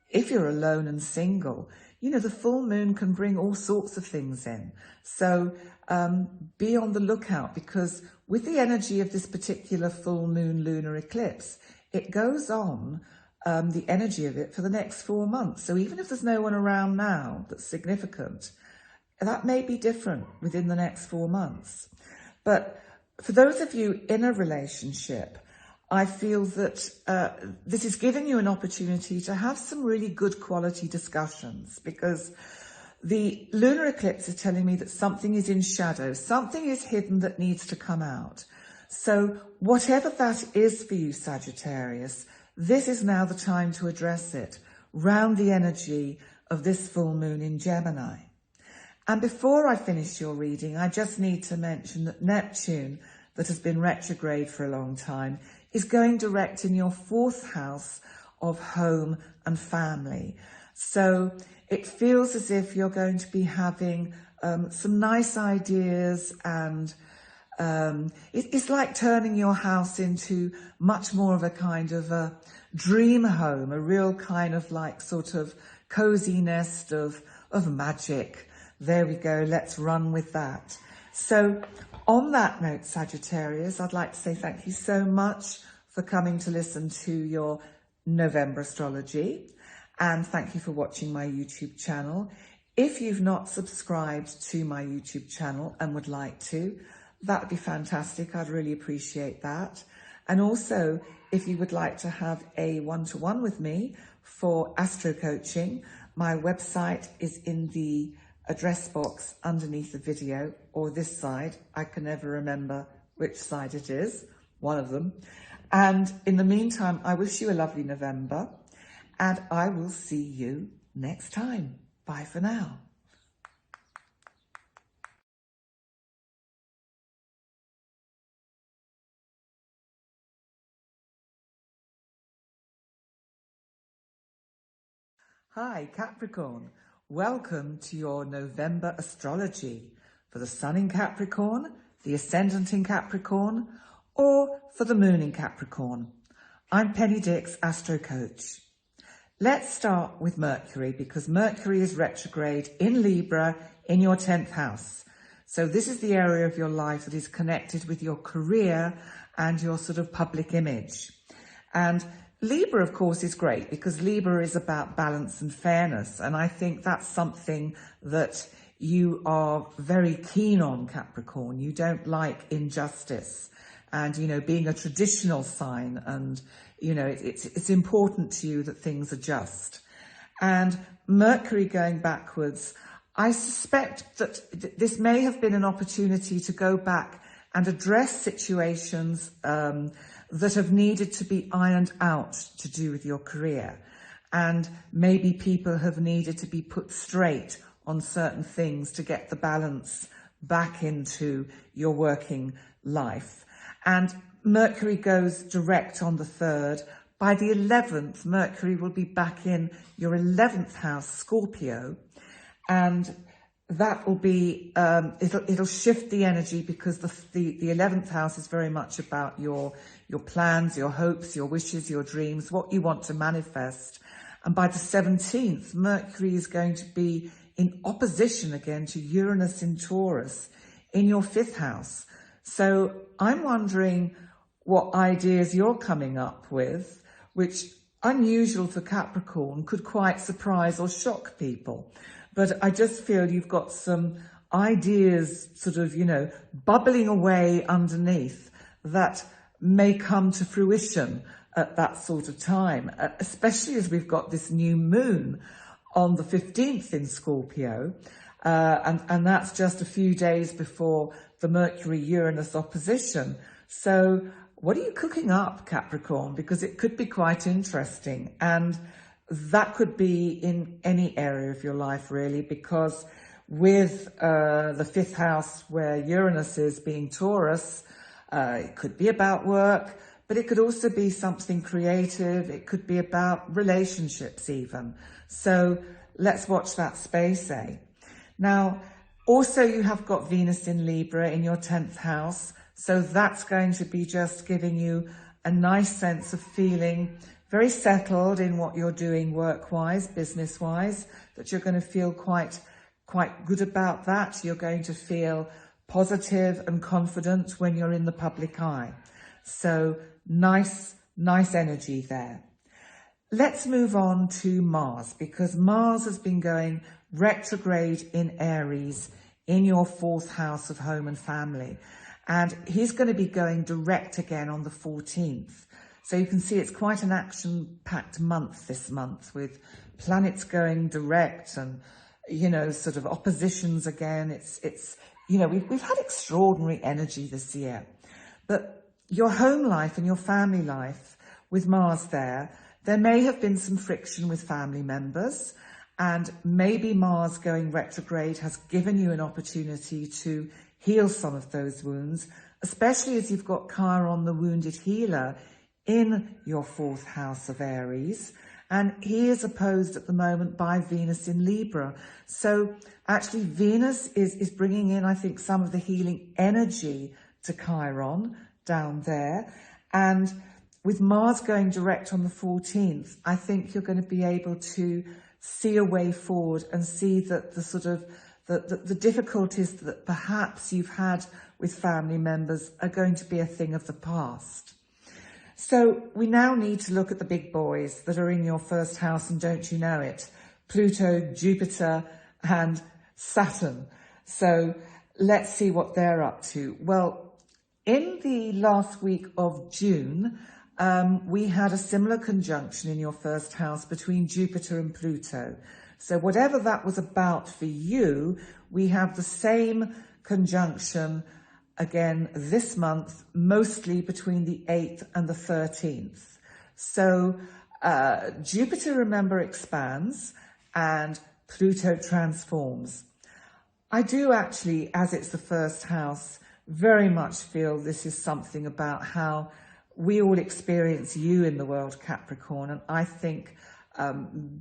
If you're alone and single, you know, the full moon can bring all sorts of things in. So be on the lookout, because with the energy of this particular full moon lunar eclipse, it goes on, the energy of it, for the next 4 months. So even if there's no one around now that's significant, that may be different within the next 4 months. But for those of you in a relationship, I feel that this is giving you an opportunity to have some really good quality discussions, because the lunar eclipse is telling me that something is in shadow, something is hidden that needs to come out. So whatever that is for you, Sagittarius, this is now the time to address it, round the energy of this full moon in Gemini. And before I finish your reading, I just need to mention that Neptune, that has been retrograde for a long time, is going direct in your 4th house of home and family. So it feels as if you're going to be having some nice ideas, and it's like turning your house into much more of a kind of a dream home, a real kind of like sort of cozy nest of magic. There we go. Let's run with that. So on that note, Sagittarius, I'd like to say thank you so much for coming to listen to your November astrology. And thank you for watching my YouTube channel. If you've not subscribed to my YouTube channel and would like to, that would be fantastic. I'd really appreciate that. And also, if you would like to have a one-to-one with me for astro coaching, my website is in the address box underneath the video, or this side. I can never remember which side it is, one of them. And in the meantime, I wish you a lovely November, and I will see you next time. Bye for now. Hi, Capricorn. Welcome to your November astrology for the Sun in Capricorn, the Ascendant in Capricorn, or for the Moon in Capricorn. I'm Penny Dix Astro Coach. Let's start with Mercury, because Mercury is retrograde in Libra in your 10th house. So this is the area of your life that is connected with your career and your sort of public image. And Libra, of course, is great because Libra is about balance and fairness. And I think that's something that you are very keen on, Capricorn. You don't like injustice and, you know, being a traditional sign. And, you know, it's important to you that things are just. And Mercury going backwards, I suspect that this may have been an opportunity to go back and address situations that have needed to be ironed out to do with your career. And maybe people have needed to be put straight on certain things to get the balance back into your working life. And Mercury goes direct on the 3rd. By the 11th, Mercury will be back in your 11th house, Scorpio. And that will be, it'll shift the energy, because the 11th house is very much about your plans, your hopes, your wishes, your dreams, what you want to manifest. And by the 17th, Mercury is going to be in opposition again to Uranus in Taurus in your 5th house. So I'm wondering what ideas you're coming up with, which, unusual for Capricorn, could quite surprise or shock people. But I just feel you've got some ideas sort of, you know, bubbling away underneath that may come to fruition at that sort of time, especially as we've got this new moon on the 15th in Scorpio. And that's just a few days before the Mercury-Uranus opposition. So what are you cooking up, Capricorn? Because it could be quite interesting. And that could be in any area of your life, really, because with the 5th house where Uranus is being Taurus, it could be about work, but it could also be something creative. It could be about relationships even. So let's watch that space, eh? Now, also you have got Venus in Libra in your 10th house. So that's going to be just giving you a nice sense of feeling very settled in what you're doing work-wise, business-wise, that you're going to feel quite good about that. You're going to feel positive and confident when you're in the public eye. So nice energy there. Let's move on to Mars, because Mars has been going retrograde in Aries in your 4th house of home and family. And he's going to be going direct again on the 14th. So you can see it's quite an action-packed month this month, with planets going direct and, you know, sort of oppositions again. It's you know, we've had extraordinary energy this year. But your home life and your family life with Mars there may have been some friction with family members, and maybe Mars going retrograde has given you an opportunity to heal some of those wounds, especially as you've got Chiron, the wounded healer, in your 4th house of Aries, and he is opposed at the moment by Venus in Libra. So actually Venus is bringing in, I think, some of the healing energy to Chiron down there. And with Mars going direct on the 14th, I think you're going to be able to see a way forward and see that the sort of the difficulties that perhaps you've had with family members are going to be a thing of the past. So we now need to look at the big boys that are in your 1st house, and don't you know it, Pluto, Jupiter and Saturn. So let's see what they're up to. Well, in the last week of June, we had a similar conjunction in your first house between Jupiter and Pluto. So whatever that was about for you, we have the same conjunction again this month, mostly between the 8th and the 13th. So Jupiter, remember, expands and Pluto transforms. I do actually, as it's the first house, very much feel this is something about how we all experience you in the world, Capricorn. And I think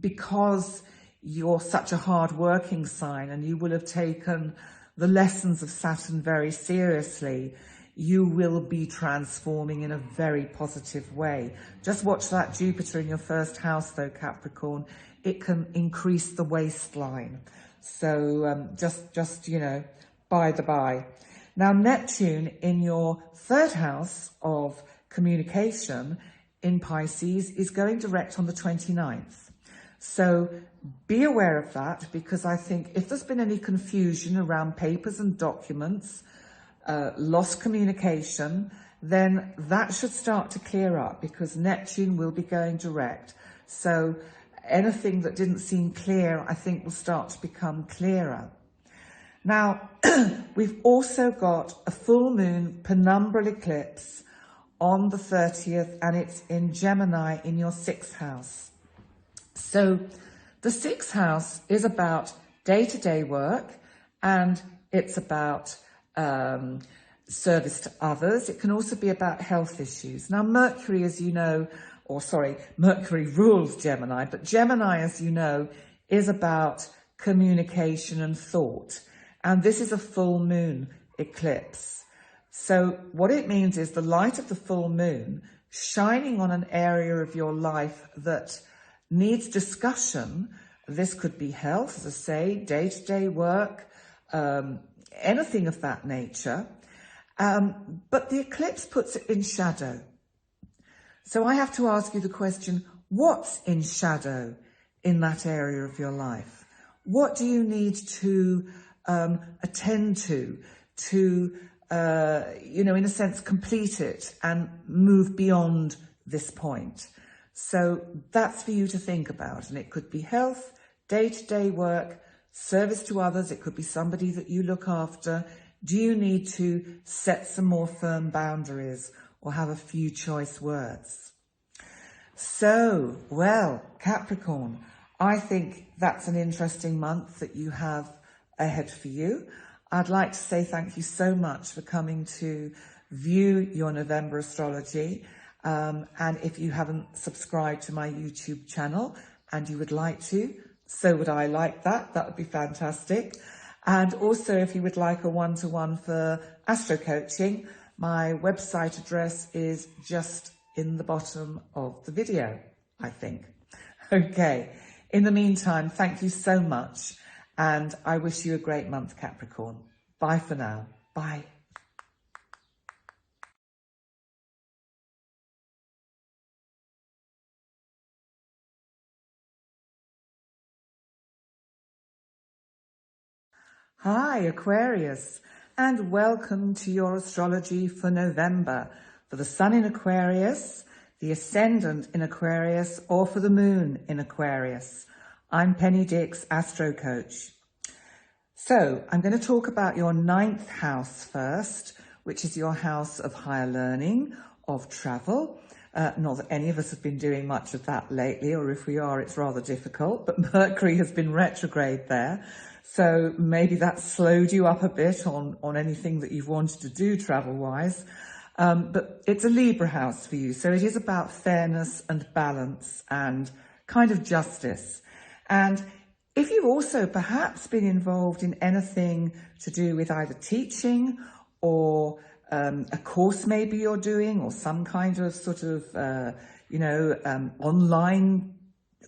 because you're such a hard-working sign and you will have taken the lessons of Saturn very seriously, you will be transforming in a very positive way. Just watch that Jupiter in your first house, though, Capricorn. It can increase the waistline. So just you know, by the by. Now, Neptune in your third house of communication in Pisces is going direct on the 29th. So be aware of that, because I think if there's been any confusion around papers and documents, lost communication, then that should start to clear up, because Neptune will be going direct. So anything that didn't seem clear, I think, will start to become clearer. Now, we've also got a full moon penumbral eclipse on the 30th, and it's in Gemini in your 6th house. So the 6th house is about day-to-day work, and it's about service to others. It can also be about health issues. Now, Mercury, as you know, Mercury rules Gemini, but Gemini, as you know, is about communication and thought. And this is a full moon eclipse. So what it means is the light of the full moon shining on an area of your life that needs discussion. This could be health, as I say, day-to-day work, anything of that nature. But the eclipse puts it in shadow. So I have to ask you the question, what's in shadow in that area of your life? What do you need to attend to, in a sense, complete it and move beyond this point? So that's for you to think about. And it could be health, day-to-day work, service to others. It could be somebody that you look after. Do you need to set some more firm boundaries or have a few choice words? So, well, Capricorn, I think that's an interesting month that you have ahead for you. I'd like to say thank you so much for coming to view your November astrology. And if you haven't subscribed to my YouTube channel and you would like to, so would I like that. That would be fantastic. And also, if you would like a one-to-one for astro coaching, my website address is just in the bottom of the video, I think. Okay. In the meantime, thank you so much. And I wish you a great month, Capricorn. Bye for now. Bye. Hi, Aquarius, and welcome to your astrology for November, for the Sun in Aquarius, the Ascendant in Aquarius, or for the Moon in Aquarius. I'm Penny Dix Astro Coach. So I'm going to talk about your 9th house first, which is your house of higher learning, of travel. Not that any of us have been doing much of that lately, or if we are, it's rather difficult, but Mercury has been retrograde there. So maybe that slowed you up a bit on anything that you've wanted to do travel-wise. But it's a Libra house for you. So it is about fairness and balance and kind of justice. And if you've also perhaps been involved in anything to do with either teaching or a course maybe you're doing, or some kind of sort of, online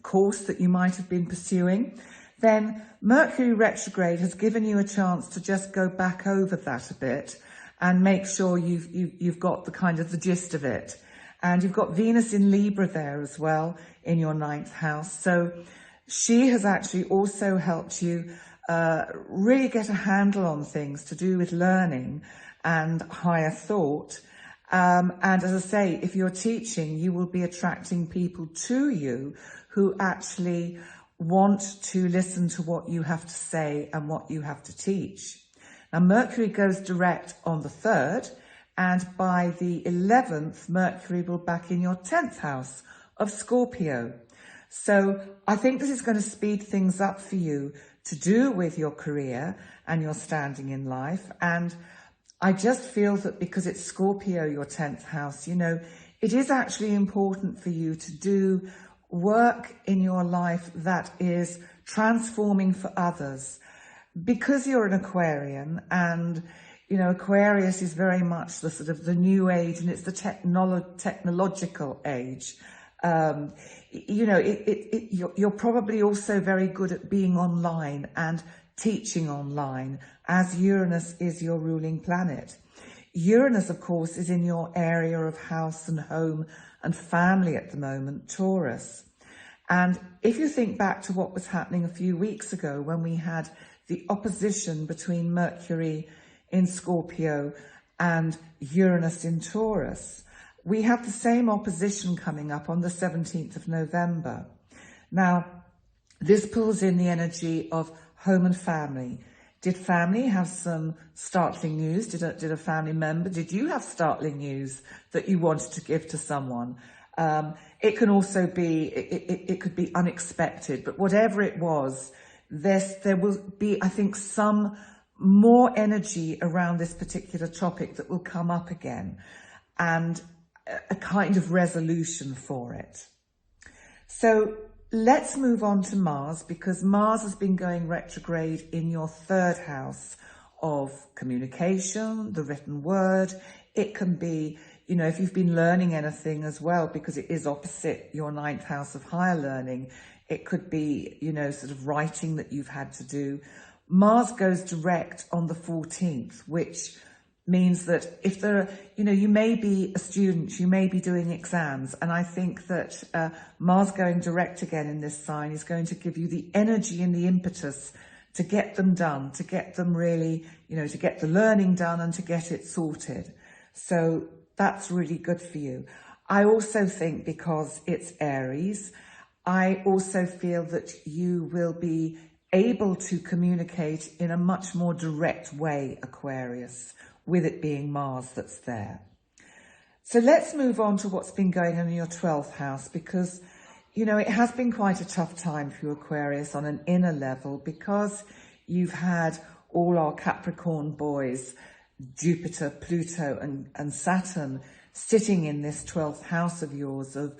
course that you might have been pursuing, then Mercury retrograde has given you a chance to just go back over that a bit and make sure you've got the kind of the gist of it. And you've got Venus in Libra there as well in your 9th house. So she has actually also helped you really get a handle on things to do with learning and higher thought. And as I say, if you're teaching, you will be attracting people to you who actually want to listen to what you have to say and what you have to teach. Now, Mercury goes direct on the 3rd, and by the 11th, Mercury will back in your 10th house of Scorpio. So I think this is going to speed things up for you to do with your career and your standing in life. And I just feel that because it's Scorpio, your 10th house, you know, it is actually important for you to do work in your life that is transforming for others. Because you're an Aquarian, and, you know, Aquarius is very much the sort of the new age, and it's the technological age. You know, you're probably also very good at being online and teaching online, as Uranus is your ruling planet. Uranus, of course, is in your area of house and home and family at the moment, Taurus. And if you think back to what was happening a few weeks ago when we had the opposition between Mercury in Scorpio and Uranus in Taurus, we have the same opposition coming up on the 17th of November. Now, this pulls in the energy of home and family. Did family have some startling news? Did a family member, did you have startling news that you wanted to give to someone? It can also be, it could be unexpected, but whatever it was, there will be, I think, some more energy around this particular topic that will come up again, and a kind of resolution for it. So let's move on to Mars, because Mars has been going retrograde in your 3rd house of communication, the written word. It can be, you know, if you've been learning anything as well, because it is opposite your 9th house of higher learning. It could be, you know, sort of writing that you've had to do. Mars goes direct on the 14th, which means that if there are, you know, you may be a student, you may be doing exams, and I think that Mars going direct again in this sign is going to give you the energy and the impetus to get them done, to get them really, you know, to get the learning done and to get it sorted. So that's really good for you. I also think, because it's Aries, I also feel that you will be able to communicate in a much more direct way, Aquarius, with it being Mars that's there. So let's move on to what's been going on in your 12th house, because, you know, it has been quite a tough time for you, Aquarius, on an inner level, because you've had all our Capricorn boys, Jupiter, Pluto and Saturn, sitting in this 12th house of yours, of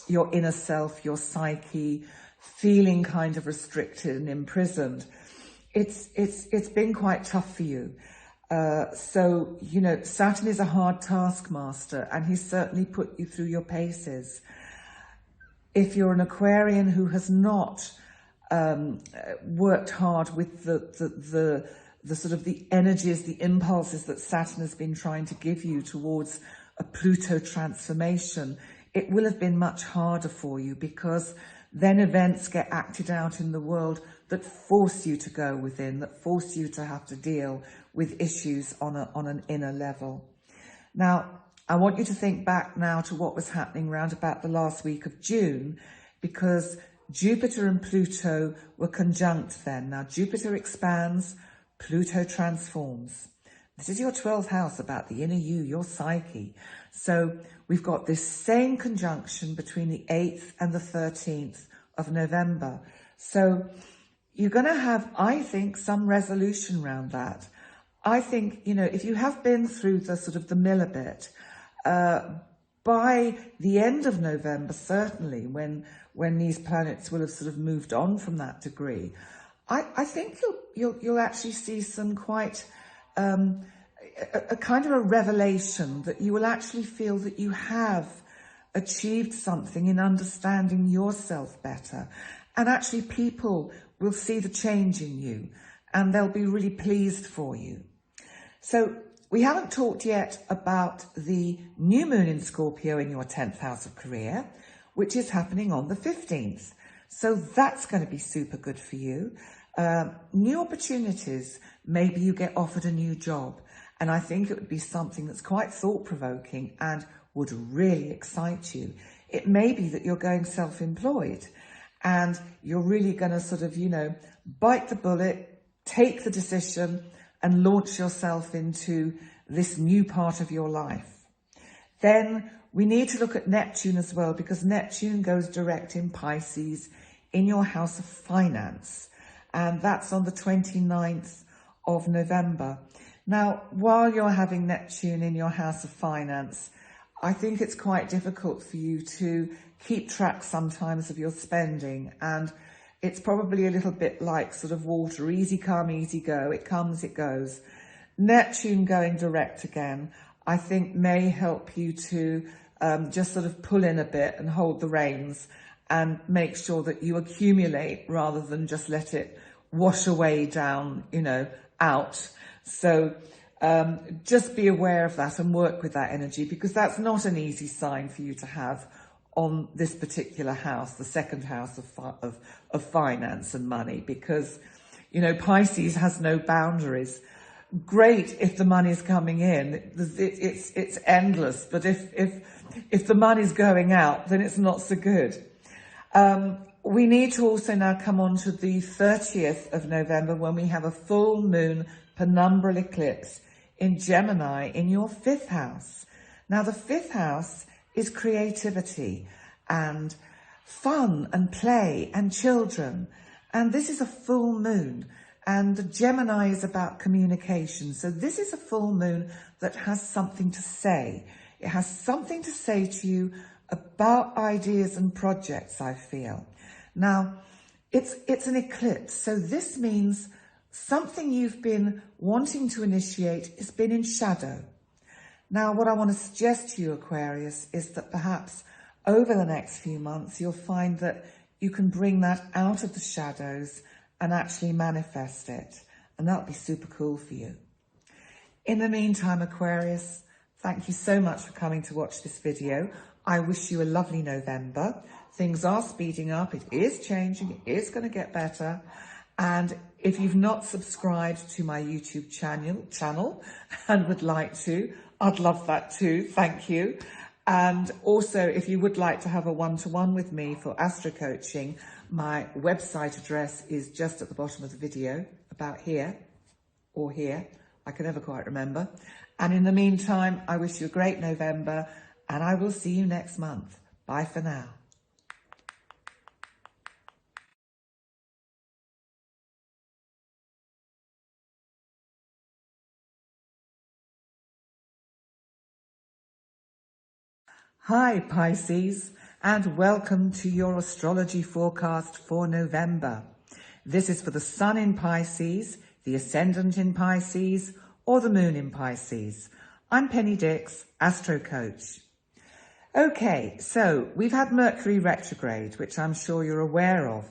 your inner self, your psyche, feeling kind of restricted and imprisoned. It's been quite tough for you. So, you know, Saturn is a hard taskmaster, and he's certainly put you through your paces. If you're an Aquarian who has not worked hard with the sort of the energies, the impulses that Saturn has been trying to give you towards a Pluto transformation, it will have been much harder for you, because then events get acted out in the world that force you to go within, that force you to have to deal with issues on an inner level. Now, I want you to think back now to what was happening around about the last week of June, because Jupiter and Pluto were conjunct then. Now, Jupiter expands, Pluto transforms. This is your 12th house, about the inner you, your psyche. So we've got this same conjunction between the 8th and the 13th of November. So you're going to have, I think, some resolution around that. I think, you know, if you have been through the sort of the mill a bit, by the end of November, certainly, when these planets will have sort of moved on from that degree, I think you'll actually see some quite a kind of a revelation, that you will actually feel that you have achieved something in understanding yourself better, and actually people will see the change in you and they'll be really pleased for you. So we haven't talked yet about the new moon in Scorpio in your 10th house of career, which is happening on the 15th. So that's going to be super good for you. New opportunities. Maybe you get offered a new job, And I think it would be something that's quite thought-provoking and would really excite you. It may be that you're going self-employed and you're really going to sort of, you know, bite the bullet, take the decision and launch yourself into this new part of your life. Then we need to look at Neptune as well, because Neptune goes direct in Pisces in your house of finance. And that's on the 29th of November. Now, while you're having Neptune in your house of finance, I think it's quite difficult for you to keep track sometimes of your spending. And it's probably a little bit like sort of water, easy come, easy go. It comes, it goes. Neptune going direct again, I think may help you to just sort of pull in a bit and hold the reins and make sure that you accumulate rather than just let it wash away down, you know, out. So just be aware of that and work with that energy, because that's not an easy sign for you to have on this particular house, the second house of finance and money, because, you know, Pisces has no boundaries. Great if the money's coming in, it's endless, but if the money's going out, then it's not so good. We need to also now come on to the 30th of November, when we have a full moon penumbral eclipse in Gemini in your 5th house. Now, the 5th house is creativity and fun and play and children. And this is a full moon. And Gemini is about communication. So this is a full moon that has something to say. It has something to say to you about ideas and projects, I feel. Now, it's an eclipse. So this means something you've been wanting to initiate has been in shadow. Now, what I want to suggest to you, Aquarius, is that perhaps over the next few months, you'll find that you can bring that out of the shadows and actually manifest it. And that'll be super cool for you. In the meantime, Aquarius, thank you so much for coming to watch this video. I wish you a lovely November. Things are speeding up. It is changing. It is going to get better. And if you've not subscribed to my YouTube channel and would like to, I'd love that too. Thank you. And also, if you would like to have a one-to-one with me for astro coaching, my website address is just at the bottom of the video, about here or here. I can never quite remember. And in the meantime, I wish you a great November, and I will see you next month. Bye for now. Hi Pisces, and welcome to your astrology forecast for November. This is for the Sun in Pisces, the Ascendant in Pisces, or the Moon in Pisces. I'm Penny Dix, Astro Coach. Okay, so we've had Mercury retrograde, which I'm sure you're aware of,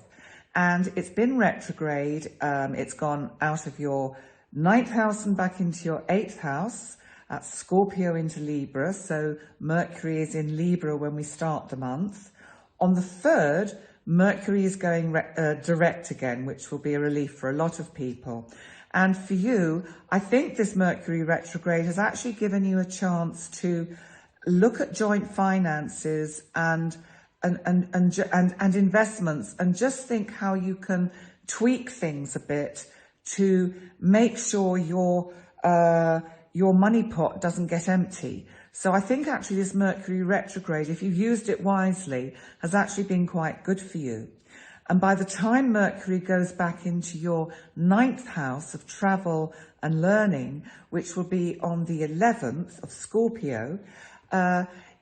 and it's been retrograde. It's gone out of your 9th house and back into your 8th house. That's Scorpio into Libra, so Mercury is in Libra when we start the month. On the 3rd, Mercury is going direct again, which will be a relief for a lot of people. And for you, I think this Mercury retrograde has actually given you a chance to look at joint finances and investments, and just think how you can tweak things a bit to make sure your money pot doesn't get empty. So I think actually this Mercury retrograde, if you've used it wisely, has actually been quite good for you. And by the time Mercury goes back into your 9th house of travel and learning, which will be on the 11th of Scorpio,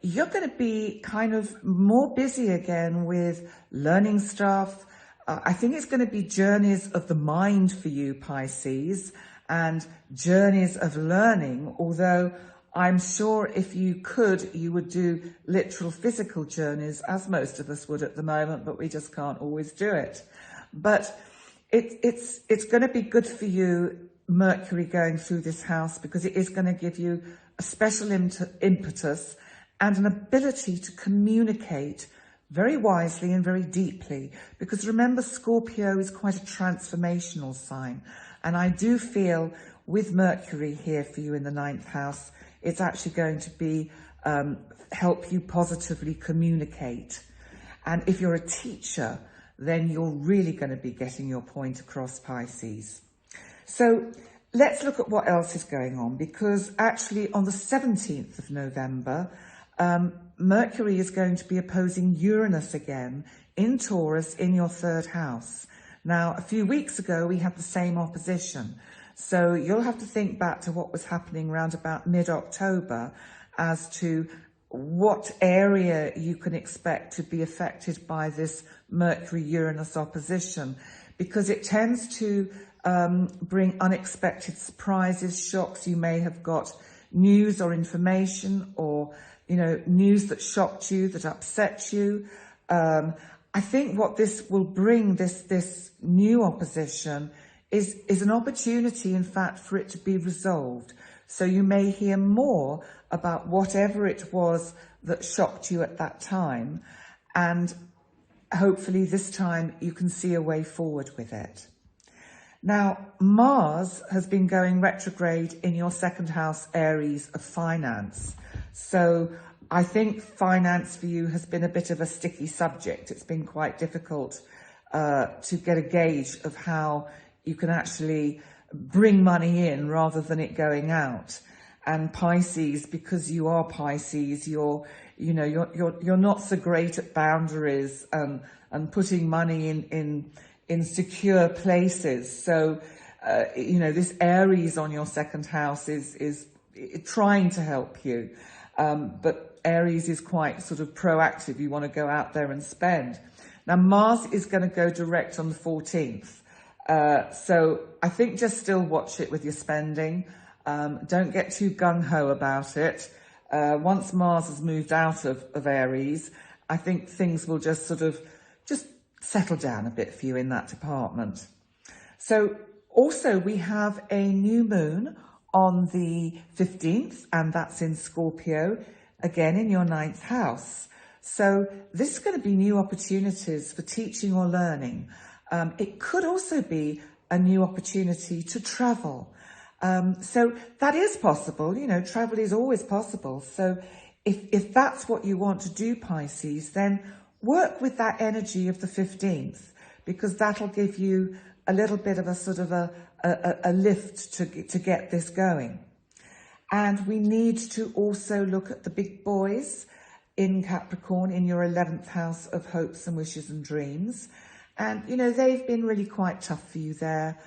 you're going to be kind of more busy again with learning stuff. I think it's going to be journeys of the mind for you, Pisces, and journeys of learning, although I'm sure if you could, you would do literal physical journeys, as most of us would at the moment, but we just can't always do it. But it's going to be good for you, Mercury going through this house, because it is going to give you a special impetus and an ability to communicate very wisely and very deeply. Because remember, Scorpio is quite a transformational sign. And I do feel with Mercury here for you in the 9th house, it's actually going to be help you positively communicate. And if you're a teacher, then you're really going to be getting your point across, Pisces. So let's look at what else is going on, because actually on the 17th of November, Mercury is going to be opposing Uranus again in Taurus in your 3rd house. Now, a few weeks ago, we had the same opposition. So you'll have to think back to what was happening around about mid-October as to what area you can expect to be affected by this Mercury-Uranus opposition, because it tends to bring unexpected surprises, shocks. You may have got news or information or, news that shocked you, that upset you. I think what this will bring, this new opposition, is an opportunity, in fact, for it to be resolved. So you may hear more about whatever it was that shocked you at that time, and hopefully this time you can see a way forward with it. Now, Mars has been going retrograde in your 2nd house, Aries, of finance. So I think finance for you has been a bit of a sticky subject. It's been quite difficult to get a gauge of how you can actually bring money in rather than it going out. And Pisces, because you are Pisces, you're not so great at boundaries and putting money in secure places. So this Aries on your 2nd house is trying to help you, but Aries is quite sort of proactive. You want to go out there and spend. Now Mars is going to go direct on the 14th. So I think just still watch it with your spending. Don't get too gung-ho about it. Once Mars has moved out of Aries, I think things will just settle down a bit for you in that department. So also we have a new moon on the 15th, and that's in Scorpio, again in your 9th house. So this is going to be new opportunities for teaching or learning. It could also be a new opportunity to travel. So that is possible. Travel is always possible. So if that's what you want to do, Pisces, then work with that energy of the 15th, because that'll give you a little bit of a sort of a lift to get this going. And we need to also look at the big boys in Capricorn in your 11th house of hopes and wishes and dreams. And, they've been really quite tough for you there.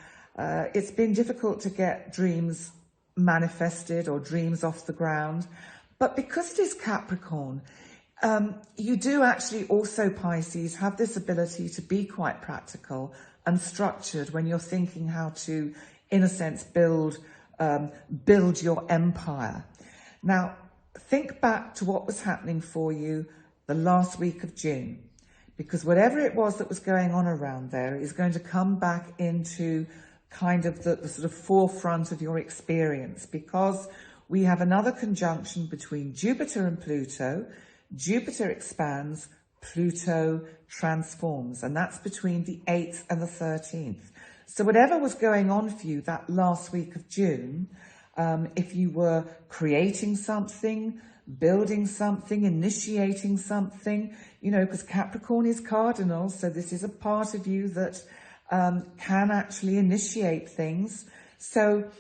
It's been difficult to get dreams manifested or dreams off the ground. But because it is Capricorn, you do actually also, Pisces, have this ability to be quite practical and structured when you're thinking how to, in a sense, build your empire. Now, think back to what was happening for you the last week of June, because whatever it was that was going on around there is going to come back into kind of the sort of forefront of your experience, because we have another conjunction between Jupiter and Pluto. Jupiter expands, Pluto transforms, and that's between the 8th and the 13th. So whatever was going on for you that last week of June, if you were creating something, building something, initiating something, because Capricorn is cardinal, so this is a part of you that can actually initiate things. So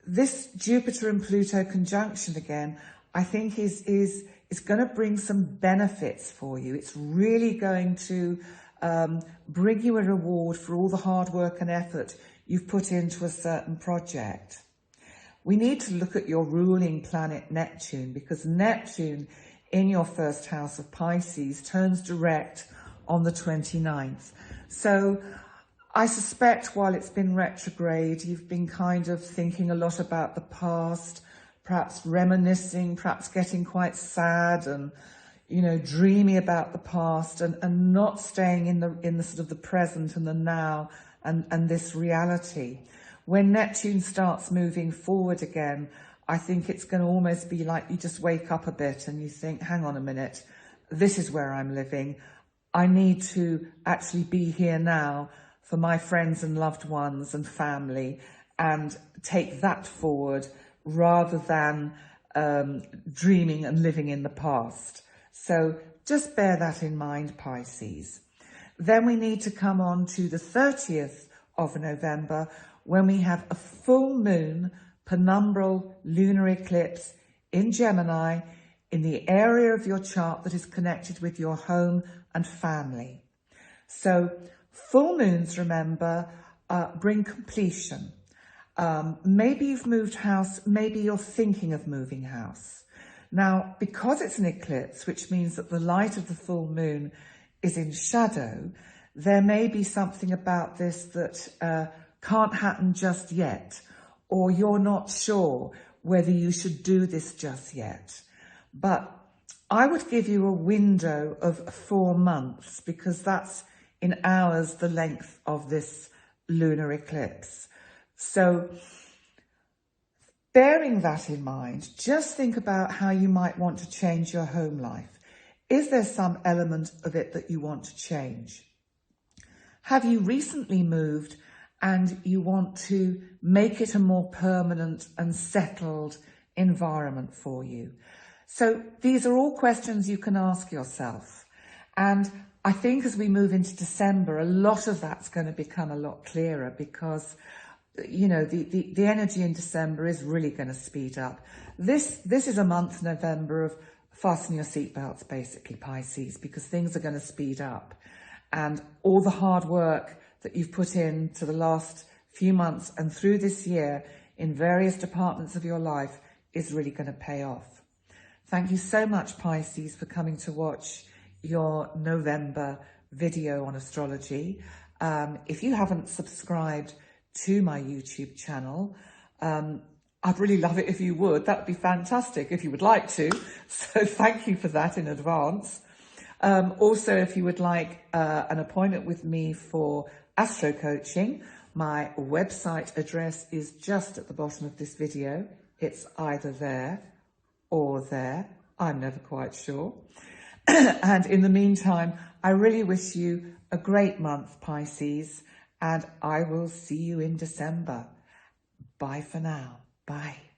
this Jupiter and Pluto conjunction again, I think is going to bring some benefits for you. It's really going to bring you a reward for all the hard work and effort you've put into a certain project. We need to look at your ruling planet Neptune, because Neptune in your 1st house of Pisces turns direct on the 29th. So I suspect while it's been retrograde, you've been kind of thinking a lot about the past, perhaps reminiscing, perhaps getting quite sad and, dreamy about the past and not staying in the sort of the present and the now and this reality. When Neptune starts moving forward again, I think it's going to almost be like you just wake up a bit and you think, hang on a minute, this is where I'm living. I need to actually be here now for my friends and loved ones and family. and take that forward rather than dreaming and living in the past. So just bear that in mind, Pisces. Then we need to come on to the 30th of November, when we have a full moon penumbral lunar eclipse in Gemini in the area of your chart that is connected with your home and family. So full moons, remember, bring completion. Maybe you've moved house, maybe you're thinking of moving house. Now, because it's an eclipse, which means that the light of the full moon is in shadow, there may be something about this that can't happen just yet, or you're not sure whether you should do this just yet. But I would give you a window of 4 months, because that's in hours the length of this lunar eclipse. So bearing that in mind, just think about how you might want to change your home life. Is there some element of it that you want to change? Have you recently moved and you want to make it a more permanent and settled environment for you? So these are all questions you can ask yourself. And I think as we move into December, a lot of that's going to become a lot clearer, because, you know, the energy in December is really going to speed up. This is a month, November, of fasten your seatbelts, basically, Pisces, because things are going to speed up. And all the hard work that you've put in to the last few months and through this year in various departments of your life is really going to pay off. Thank you so much, Pisces, for coming to watch your November video on astrology. If you haven't subscribed to my YouTube channel, I'd really love it if you would. That would be fantastic if you would like to. So thank you for that in advance. Also, if you would like an appointment with me for astro coaching, my website address is just at the bottom of this video. It's either there or there. I'm never quite sure. And in the meantime, I really wish you a great month, Pisces, and I will see you in December. Bye for now. Bye.